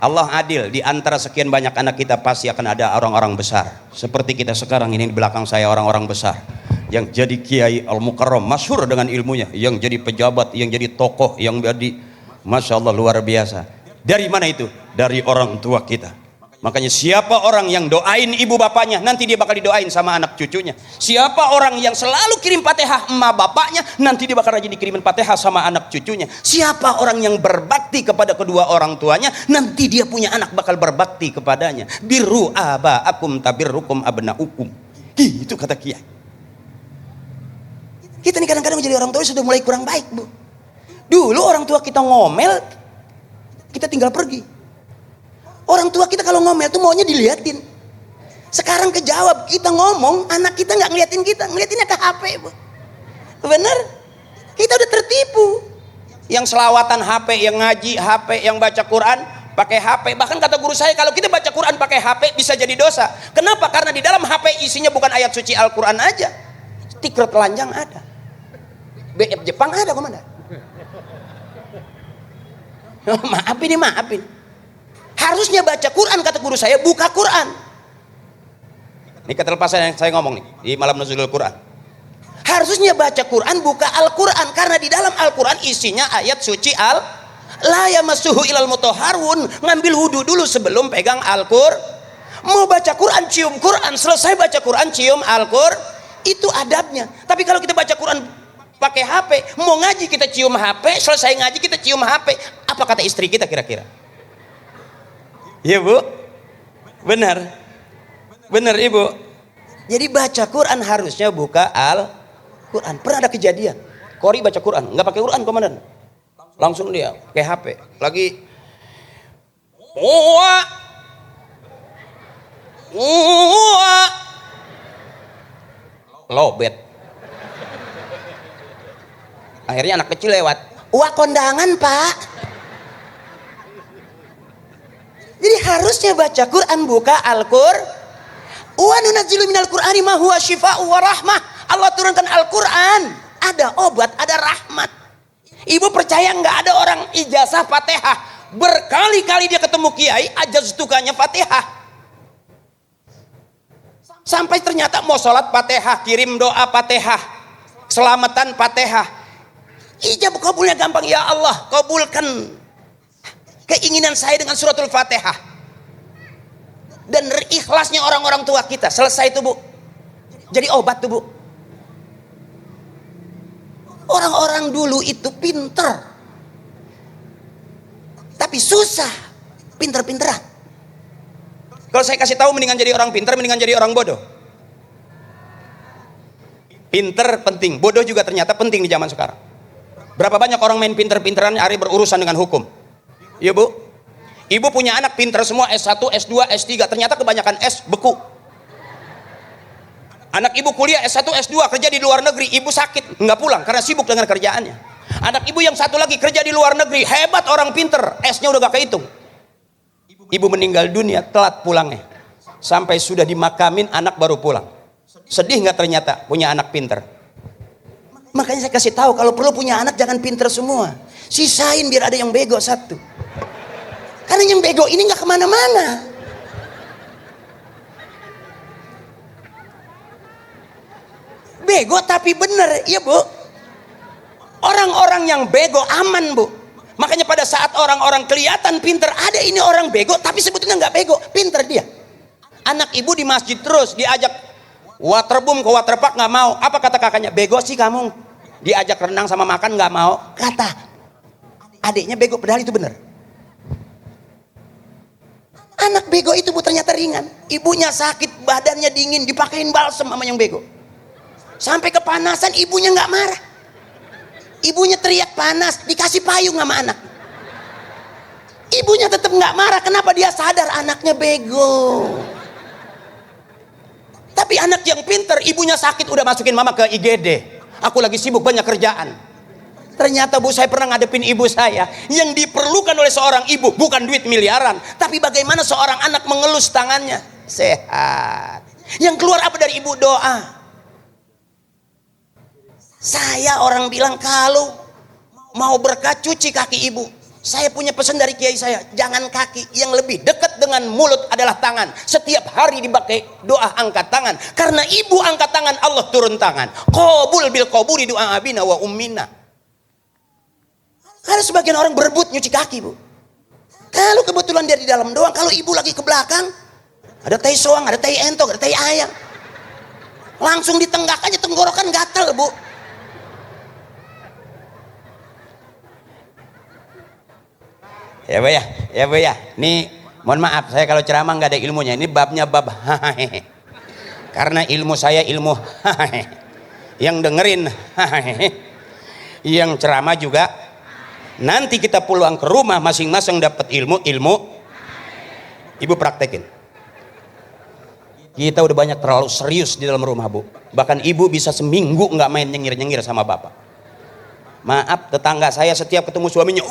[SPEAKER 3] Allah adil, di antara sekian banyak anak kita pasti akan ada orang-orang besar. Seperti kita sekarang ini, di belakang saya orang-orang besar yang jadi kiai al-mukarram, masyhur dengan ilmunya, yang jadi pejabat, yang jadi tokoh, yang jadi Masya Allah luar biasa. Dari mana itu? Dari orang tua kita. Makanya siapa orang yang doain ibu bapaknya, nanti dia bakal didoain sama anak cucunya. Siapa orang yang selalu kirim Fatihah emak bapaknya, nanti dia bakal rajin dikirimin Fatihah sama anak cucunya. Siapa orang yang berbakti kepada kedua orang tuanya, nanti dia punya anak bakal berbakti kepadanya. Birru aba'akum tabirrukum abna'ukum. Itu kata kiai. Kita nih kadang-kadang jadi orang tua sudah mulai kurang baik, Bu. Dulu orang tua kita ngomel, kita tinggal pergi. Orang tua kita kalau ngomel tuh maunya diliatin. Sekarang kejawab, kita ngomong, anak kita nggak ngeliatin kita, ngeliatinnya ke HP, Bu. Bener? Kita udah tertipu. Yang selawatan HP, yang ngaji HP, yang baca Quran pakai HP. Bahkan kata guru saya, kalau kita baca Quran pakai HP bisa jadi dosa. Kenapa? Karena di dalam HP isinya bukan ayat suci Al-Quran aja, stiker telanjang ada, BF Jepang ada, Komandan. Maafin. Harusnya baca Quran, kata guru saya, buka Quran. Ini kata lepasan yang saya ngomong nih di malam nuzulul Quran. Harusnya baca Quran, buka Al-Quran, karena di dalam Al-Quran isinya ayat suci
[SPEAKER 1] La yamassuhu ilal mutahharun, ngambil wudu dulu sebelum pegang Al-Qur'an. Mau baca Quran, cium Quran, selesai baca Quran, cium Al-Qur'an. Itu adabnya. Tapi kalau kita baca Quran pakai HP, mau ngaji kita cium HP, selesai ngaji kita cium HP. Apa kata istri kita kira-kira? Iya Bu? Benar. Benar Ibu. Jadi baca Quran harusnya buka Al-Quran. Pernah ada kejadian, Kori baca Quran, nggak pakai Quran komandan. Langsung dia pakai HP. Lagi lobet. Akhirnya anak kecil lewat. Wah kondangan Pak. Jadi harusnya baca Quran buka Al-Qur'an. Wa nunazzilu minal Qur'ani ma huwa syifaa'u wa rahmah. Allah turunkan Al-Qur'an. Ada obat, ada rahmat. Ibu percaya nggak ada orang ijazah Fatihah berkali-kali dia ketemu kiai ajaztukanya Fatihah. Sampai ternyata mau sholat Fatihah, kirim doa Fatihah, selamatan Fatihah. Ijab kabulnya gampang, ya Allah kabulkan keinginan saya dengan suratul Fatihah. Dan ikhlasnya orang-orang tua kita, selesai tuh Bu. Jadi obat tuh Bu. Orang-orang dulu itu pinter, tapi susah pinter-pinteran. Kalau saya kasih tahu mendingan jadi orang pinter, mendingan jadi orang bodoh. Pinter penting, bodoh juga ternyata penting di zaman sekarang. Berapa banyak orang main pinter-pinteran hari berurusan dengan hukum. Iya Bu. Ibu punya anak pinter semua, S1, S2, S3, ternyata kebanyakan S beku. Anak ibu kuliah S1, S2 kerja di luar negeri, ibu sakit nggak pulang karena sibuk dengan kerjaannya. Anak ibu yang satu lagi kerja di luar negeri, hebat orang pinter, S-nya udah gak kehitung. Ibu meninggal dunia telat pulangnya, sampai sudah dimakamin anak baru pulang. Sedih nggak ternyata punya anak pinter? Makanya saya kasih tahu kalau perlu punya anak jangan pinter semua, sisain biar ada yang bego satu. Karena yang bego ini nggak kemana-mana. Bego tapi bener, iya Bu. Orang-orang yang bego aman Bu. Makanya pada saat orang-orang kelihatan pinter, ada ini orang bego tapi sebetulnya nggak bego, pinter dia. Anak ibu di masjid terus diajak waterboom ke waterpark nggak mau. Apa kata kakaknya? Bego sih kamu. Diajak renang sama makan nggak mau. Kata adiknya bego, padahal itu bener. Anak bego itu Bu ternyata ringan. Ibunya sakit, badannya dingin, dipakein balsem sama yang bego. Sampai kepanasan ibunya nggak marah. Ibunya teriak panas, dikasih payung sama anak. Ibunya tetap nggak marah. Kenapa? Dia sadar anaknya bego. Tapi anak yang pinter, ibunya sakit udah masukin mama ke IGD. Aku lagi sibuk banyak kerjaan. Ternyata Bu, saya pernah ngadepin ibu saya. Yang diperlukan oleh seorang ibu bukan duit miliaran, tapi bagaimana seorang anak mengelus tangannya sehat. Yang keluar apa dari ibu? Doa. Saya orang bilang kalau mau berkat cuci kaki ibu. Saya punya pesan dari kiai saya, jangan kaki, yang lebih dekat dengan mulut adalah tangan. Setiap hari dipakai doa angkat tangan, karena ibu angkat tangan Allah turun tangan. Qabul bil qabuli doa abina wa ummina. Karena sebagian orang berebut nyuci kaki Bu. Kalau kebetulan dia di dalam doang, kalau ibu lagi ke belakang, ada tai soang, ada tai entok, ada tai ayam, langsung ditenggak aja tenggorokan gatal Bu. Ya Bu ya. Nih mohon maaf saya kalau ceramah nggak ada ilmunya. Ini babnya bab hahehe. Karena ilmu saya ilmu hahehe. Yang dengerin hahehe. Yang ceramah juga. Nanti kita pulang ke rumah masing-masing dapat ilmu. Ibu praktekin. Kita udah banyak terlalu serius di dalam rumah Bu. Bahkan ibu bisa seminggu nggak main nyengir-nyengir sama bapak. Maaf, tetangga saya setiap ketemu suaminya,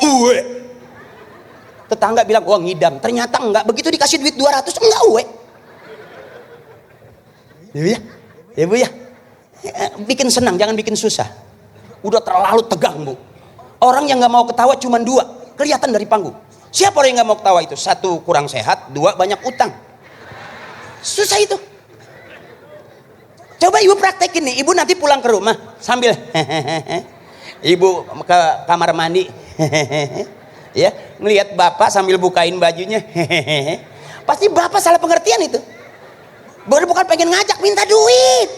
[SPEAKER 1] tetangga bilang, wah ngidam, ternyata enggak. Begitu dikasih duit 200 enggak uwe. Ya Bu ya. Bikin senang, jangan bikin susah. Udah terlalu tegang Bu. Orang yang nggak mau ketawa cuma 2, kelihatan dari panggung. Siapa orang yang nggak mau ketawa itu? 1 kurang sehat, 2 banyak utang. Susah itu. Coba ibu praktekin nih, ibu nanti pulang ke rumah sambil ibu ke kamar mandi Ya, ngelihat bapak sambil bukain bajunya, hehehe. Pasti bapak salah pengertian itu. Bukan pengen ngajak, minta duit.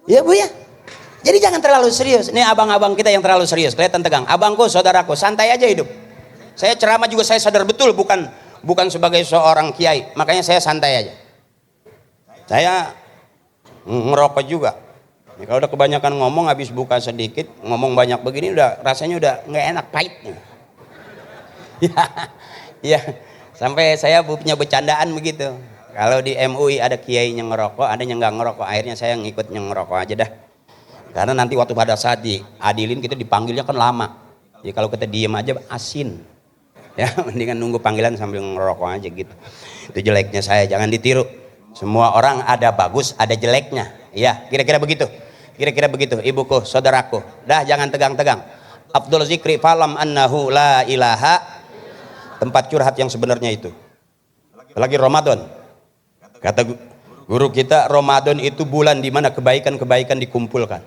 [SPEAKER 1] Ya bu ya. Jadi jangan terlalu serius. Ini abang-abang kita yang terlalu serius, kelihatan tegang. Abangku, saudaraku, santai aja hidup. Saya ceramah juga saya sadar betul bukan sebagai seorang kiai. Makanya saya santai aja. Saya ngerokok juga. Ya, kalau udah kebanyakan ngomong, habis buka sedikit, ngomong banyak begini, udah rasanya udah nggak enak, pahitnya. Ya, sampai saya punya bercandaan begitu. Kalau di MUI ada kiai yang ngerokok, ada yang nggak ngerokok. Akhirnya saya ngikut yang ngerokok aja dah. Karena nanti waktu pada saat diadilin kita dipanggilnya kan lama. Jadi kalau kita diem aja asin. Ya, mendingan nunggu panggilan sambil ngerokok aja gitu. Itu jeleknya saya, jangan ditiru. Semua orang ada bagus, ada jeleknya. Ya, kira-kira begitu. Kira-kira begitu, ibuku, saudaraku. Dah jangan tegang-tegang. Abdul zikri falam annahu la ilaha. Tempat curhat yang sebenarnya itu. Lagi Ramadan. Kata guru kita, Ramadan itu bulan di mana kebaikan-kebaikan dikumpulkan.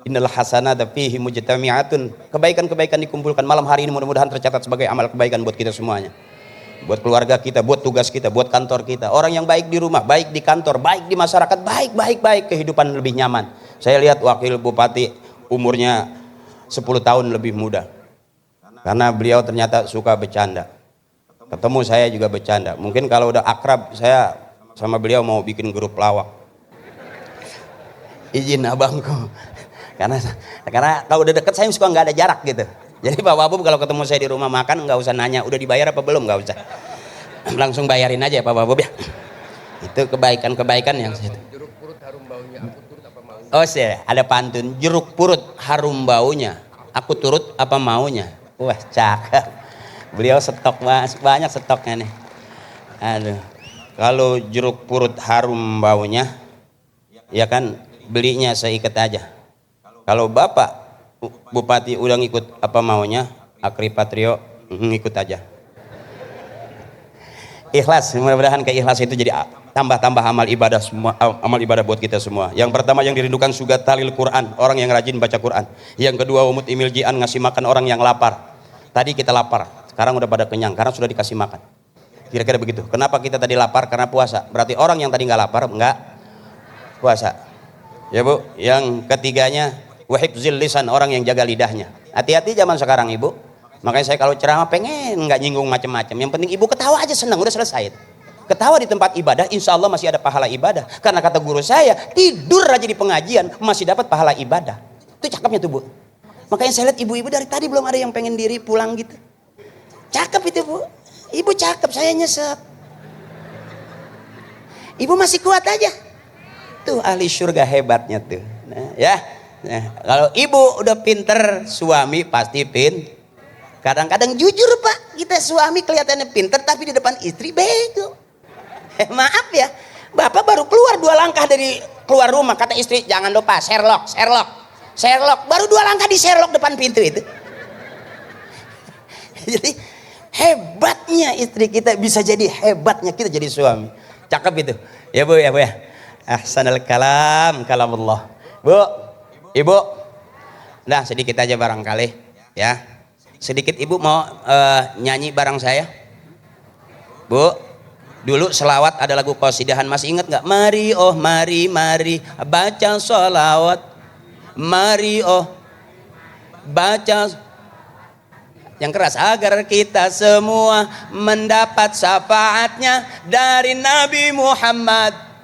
[SPEAKER 1] Innal hasanata fihi mujtami'atun. Kebaikan-kebaikan dikumpulkan. Malam hari ini mudah-mudahan tercatat sebagai amal kebaikan buat kita semuanya. Buat keluarga kita, buat tugas kita, buat kantor kita. Orang yang baik di rumah, baik di kantor, baik di masyarakat, baik, kehidupan lebih nyaman. Saya lihat wakil bupati umurnya 10 tahun lebih muda. Karena beliau ternyata suka bercanda. Ketemu saya juga bercanda. Mungkin kalau udah akrab, saya sama beliau mau bikin grup lawak. Izin abangku. Karena kalau udah deket saya suka nggak ada jarak gitu. Jadi bapak-bapak kalau ketemu saya di rumah makan nggak usah nanya udah dibayar apa belum, nggak usah, langsung bayarin aja ya bapak-bapak ya. Itu kebaikan yang saya. Jeruk purut harum baunya, aku turut apa maunya. Oh sih ada pantun, jeruk purut harum baunya, aku turut apa maunya. Wah cakep. Beliau stok banyak stoknya nih. Aduh, kalau jeruk purut harum baunya, ya kan belinya seikat aja. Kalau bapak bupati udah ngikut apa maunya, Akri Patrio ngikut aja. Ikhlas, mudah-mudahan keikhlas itu jadi tambah-tambah amal ibadah semua, amal ibadah buat kita semua. Yang pertama yang dirindukan sugat talil Quran, orang yang rajin baca Quran. Yang kedua umut imil jian, ngasih makan orang yang lapar. Tadi kita lapar, sekarang udah pada kenyang karena sudah dikasih makan. Kira-kira begitu. Kenapa kita tadi lapar? Karena puasa. Berarti orang yang tadi nggak lapar nggak puasa. Ya bu. Yang ketiganya wahibzil lisan, orang yang jaga lidahnya. Hati-hati zaman sekarang ibu. Makanya saya kalau ceramah pengen nggak nyinggung macam-macam. Yang penting ibu ketawa aja senang, udah selesai. Ketawa di tempat ibadah, insya Allah masih ada pahala ibadah. Karena kata guru saya, tidur aja di pengajian masih dapat pahala ibadah. Itu cakepnya tuh bu. Makanya saya lihat ibu-ibu dari tadi belum ada yang pengen diri pulang gitu. Cakep itu bu. Ibu cakep, saya nyesek. Ibu masih kuat aja. Tuh ahli surga hebatnya tuh. Nah, ya. Nah, kalau ibu udah pinter, suami pasti kadang-kadang jujur pak, kita suami kelihatannya pinter tapi di depan istri bego. Maaf ya, bapak baru keluar 2 langkah dari keluar rumah, kata istri jangan lupa Sherlock, baru 2 langkah di Sherlock depan pintu itu. Jadi hebatnya istri kita bisa jadi hebatnya kita jadi suami. Cakep itu ya bu ya. Ahsanal kalam Allah. Bu, ibu, nah sedikit aja barangkali ya. Sedikit ibu mau nyanyi bareng saya. Bu, dulu selawat ada lagu qasidahan, masih ingat nggak? Mari oh mari baca sholawat. Mari oh baca yang keras, agar kita semua mendapat syafaatnya dari Nabi Muhammad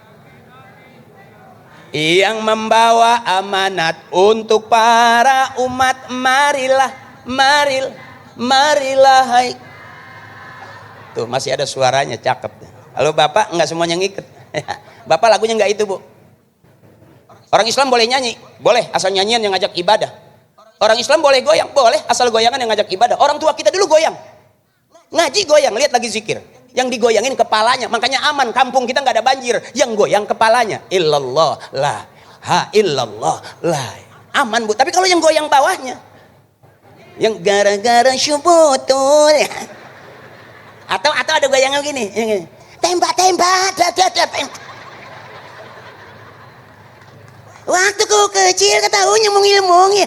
[SPEAKER 1] yang membawa amanat untuk para umat. Marilah hai. Tuh masih ada suaranya, cakep. Kalau bapak nggak semuanya ngikut. Bapak lagunya nggak itu bu. Orang Islam boleh nyanyi, boleh asal nyanyian yang ngajak ibadah. Orang Islam boleh goyang, boleh asal goyangan yang ngajak ibadah. Orang tua kita dulu goyang, ngaji goyang, lihat lagi zikir. Yang digoyangin kepalanya, makanya aman. Kampung kita nggak ada banjir, yang goyang kepalanya. Illallah, la ha illallah, la aman bu. Tapi kalau yang goyang bawahnya, yang gara-gara syubutul, atau ada goyangan gini, tembak. Waktu ku kecil ketahunya mungil.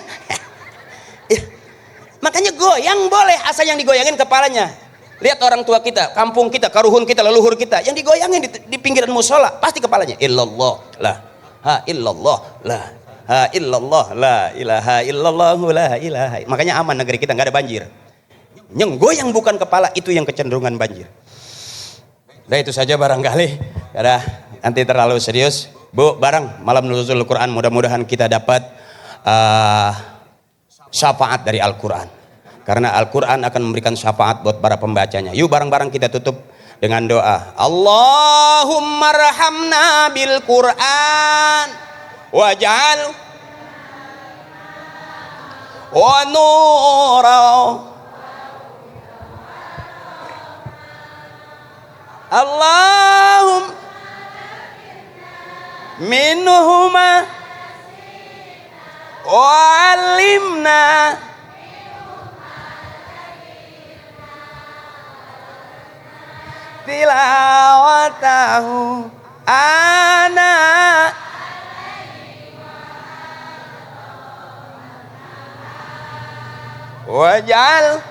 [SPEAKER 1] Makanya goyang boleh, asal yang digoyangin kepalanya. Lihat orang tua kita, kampung kita, karuhun kita, leluhur kita, yang digoyangin di pinggiran musola pasti kepalanya. Illallah, la ha illallah, la ha illallah, la ilaha illallah, la ilaha. Makanya aman negeri kita, nggak ada banjir. Yang goyang bukan kepala, itu yang kecenderungan banjir. Nah itu saja barangkali. Karena nanti terlalu serius. Bu, bareng malam nuzul Quran, mudah-mudahan kita dapat syafaat dari Al-Quran, karena Al-Quran akan memberikan syafaat buat para pembacanya. Yuk bareng-bareng kita tutup dengan doa. Allahumma rahamna bil Quran waj'al wa nura Allahum minhuma wa'alimna tilawatahu ana waj'al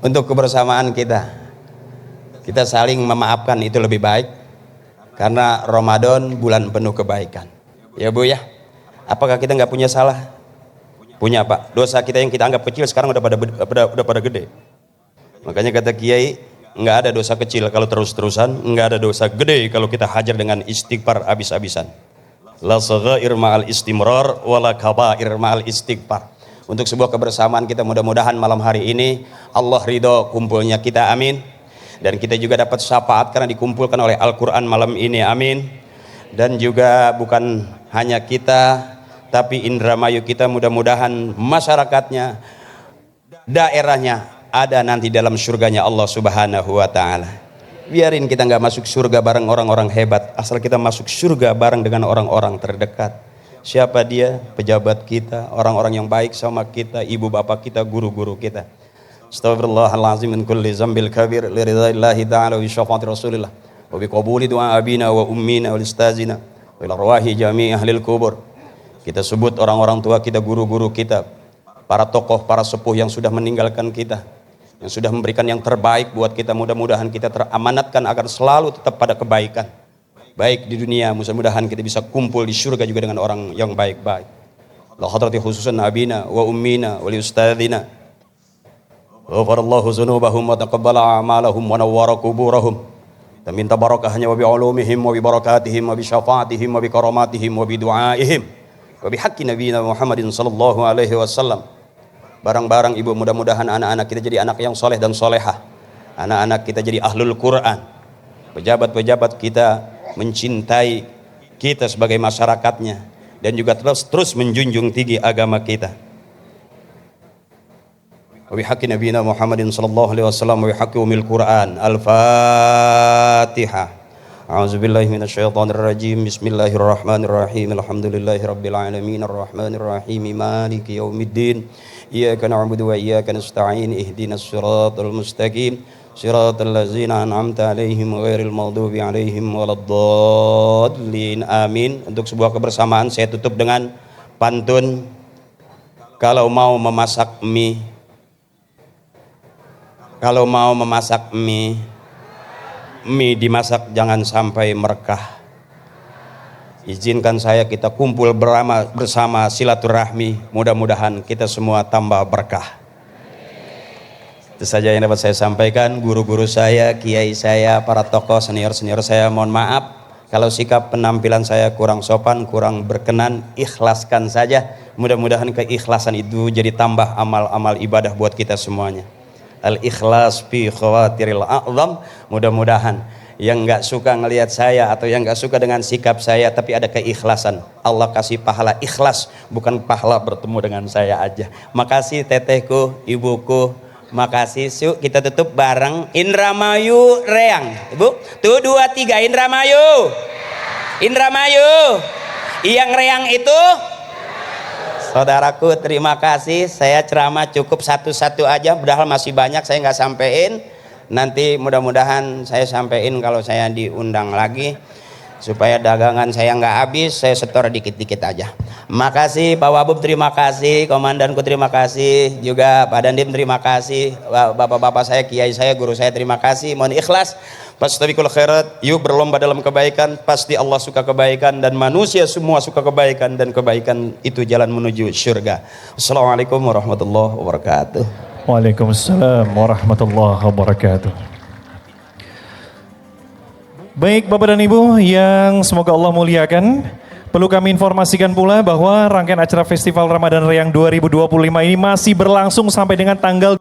[SPEAKER 1] untuk kebersamaan kita saling memaafkan itu lebih baik, karena Ramadan bulan penuh kebaikan. Ya Bu ya, apakah kita nggak punya salah? Punya Pak. Dosa kita yang kita anggap kecil sekarang udah pada gede. Makanya kata Kiai, nggak ada dosa kecil kalau terus-terusan, nggak ada dosa gede kalau kita hajar dengan istighfar habis-habisan. La saghair ma'al istimrar wala kabair ma'al istighfar. Untuk sebuah kebersamaan kita, mudah-mudahan malam hari ini Allah ridho kumpulnya kita, amin. Dan kita juga dapat syafaat karena dikumpulkan oleh Al-Quran malam ini, amin. Dan juga bukan hanya kita, tapi Indramayu kita, mudah-mudahan masyarakatnya, daerahnya ada nanti dalam surganya Allah Subhanahu wa Ta'ala. Biarin kita nggak masuk surga bareng orang-orang hebat, asal kita masuk surga bareng dengan orang-orang terdekat. Siapa dia? Pejabat kita, orang-orang yang baik sama kita, ibu bapak kita, guru-guru kita. Astaghfirullahalazim min kulli zambil kabir li ridaillahi ta'ala wa syafaati rasulillah wa bi qabuli du'a abina wa ummina wal ustazina wa ila arwahi jami' ahlil kubur. Kita sebut orang-orang tua kita, guru-guru kita, para tokoh, para sepuh yang sudah meninggalkan kita, yang sudah memberikan yang terbaik buat kita. Mudah-mudahan kita teramanatkan agar selalu tetap pada kebaikan, baik di dunia, mudah-mudahan kita bisa kumpul di surga juga dengan orang yang baik-baik. La hadrati khususan abina wa ummina wa li ustazina ghafarallahu dzunubahum wa taqabbala a'malahum wa nawwara quburahum. Kita minta barakahnya wa bi ulumihim wa bi barakatihim wa bi syafaatihim wa bi karamatihim wa bi du'aihim wa bi haqqi nabiyina Muhammadin sallallahu alaihi wasallam. Barang-barang Ibu, mudah-mudahan anak-anak kita jadi anak yang soleh dan solehah. Anak-anak kita jadi ahlul Quran. Pejabat-pejabat kita mencintai kita sebagai masyarakatnya dan juga terus menjunjung tinggi agama kita. Wa bihaqqi nabiyina Muhammadin sallallahu alaihi wasallam wa bihaqqi umil Quran. Al-Fatihah. A'udzubillahi minasyaitonir rajim. Bismillahirrahmanirrahim. Alhamdulillahirabbil alamin arrahmanir rahim maliki yaumiddin. Iyyaka na'budu wa iyyaka nasta'in. Ihdinas siratal mustaqim. Siratal ladzina an'amta 'alaihim ghairil maghdubi 'alaihim waladdallin. Amin. Untuk sebuah kebersamaan saya tutup dengan pantun. Kalau mau memasak mie, mie dimasak jangan sampai merekah. Izinkan saya kita kumpul bersama silaturahmi, mudah-mudahan kita semua tambah berkah. Itu saja yang dapat saya sampaikan. Guru-guru saya, kiai saya, para tokoh senior-senior saya, mohon maaf kalau sikap penampilan saya kurang sopan, kurang berkenan. Ikhlaskan saja, mudah-mudahan keikhlasan itu jadi tambah amal-amal ibadah buat kita semuanya. Al-ikhlas fi khawatiril a'zam. Mudah-mudahan yang nggak suka ngelihat saya atau yang nggak suka dengan sikap saya tapi ada keikhlasan, Allah kasih pahala ikhlas, bukan pahala bertemu dengan saya aja. Makasih tetehku, ibuku, makasih. Yuk kita tutup bareng Indramayu Reang. Ibu, tuh 2 3 Indramayu. Indramayu. Yang Reang itu saudaraku, terima kasih. Saya ceramah cukup satu-satu aja, padahal masih banyak saya nggak sampein. Nanti mudah-mudahan saya sampein kalau saya diundang lagi. supaya dagangan saya nggak habis, saya setor dikit-dikit aja. Makasih Pak Wabub, terima kasih, komandanku terima kasih, juga Pak Dandim terima kasih, bapak-bapak saya, kiai saya, guru saya terima kasih. Mohon ikhlas, fastabiqul khairat, yuk berlomba dalam kebaikan, pasti Allah suka kebaikan dan manusia semua suka kebaikan, dan kebaikan itu jalan menuju surga. Assalamualaikum warahmatullahi wabarakatuh.
[SPEAKER 2] Waalaikumsalam warahmatullahi wabarakatuh. Baik Bapak dan Ibu yang semoga Allah muliakan, perlu kami informasikan pula bahwa rangkaian acara Festival Ramadan Riang 2025 ini masih berlangsung sampai dengan tanggal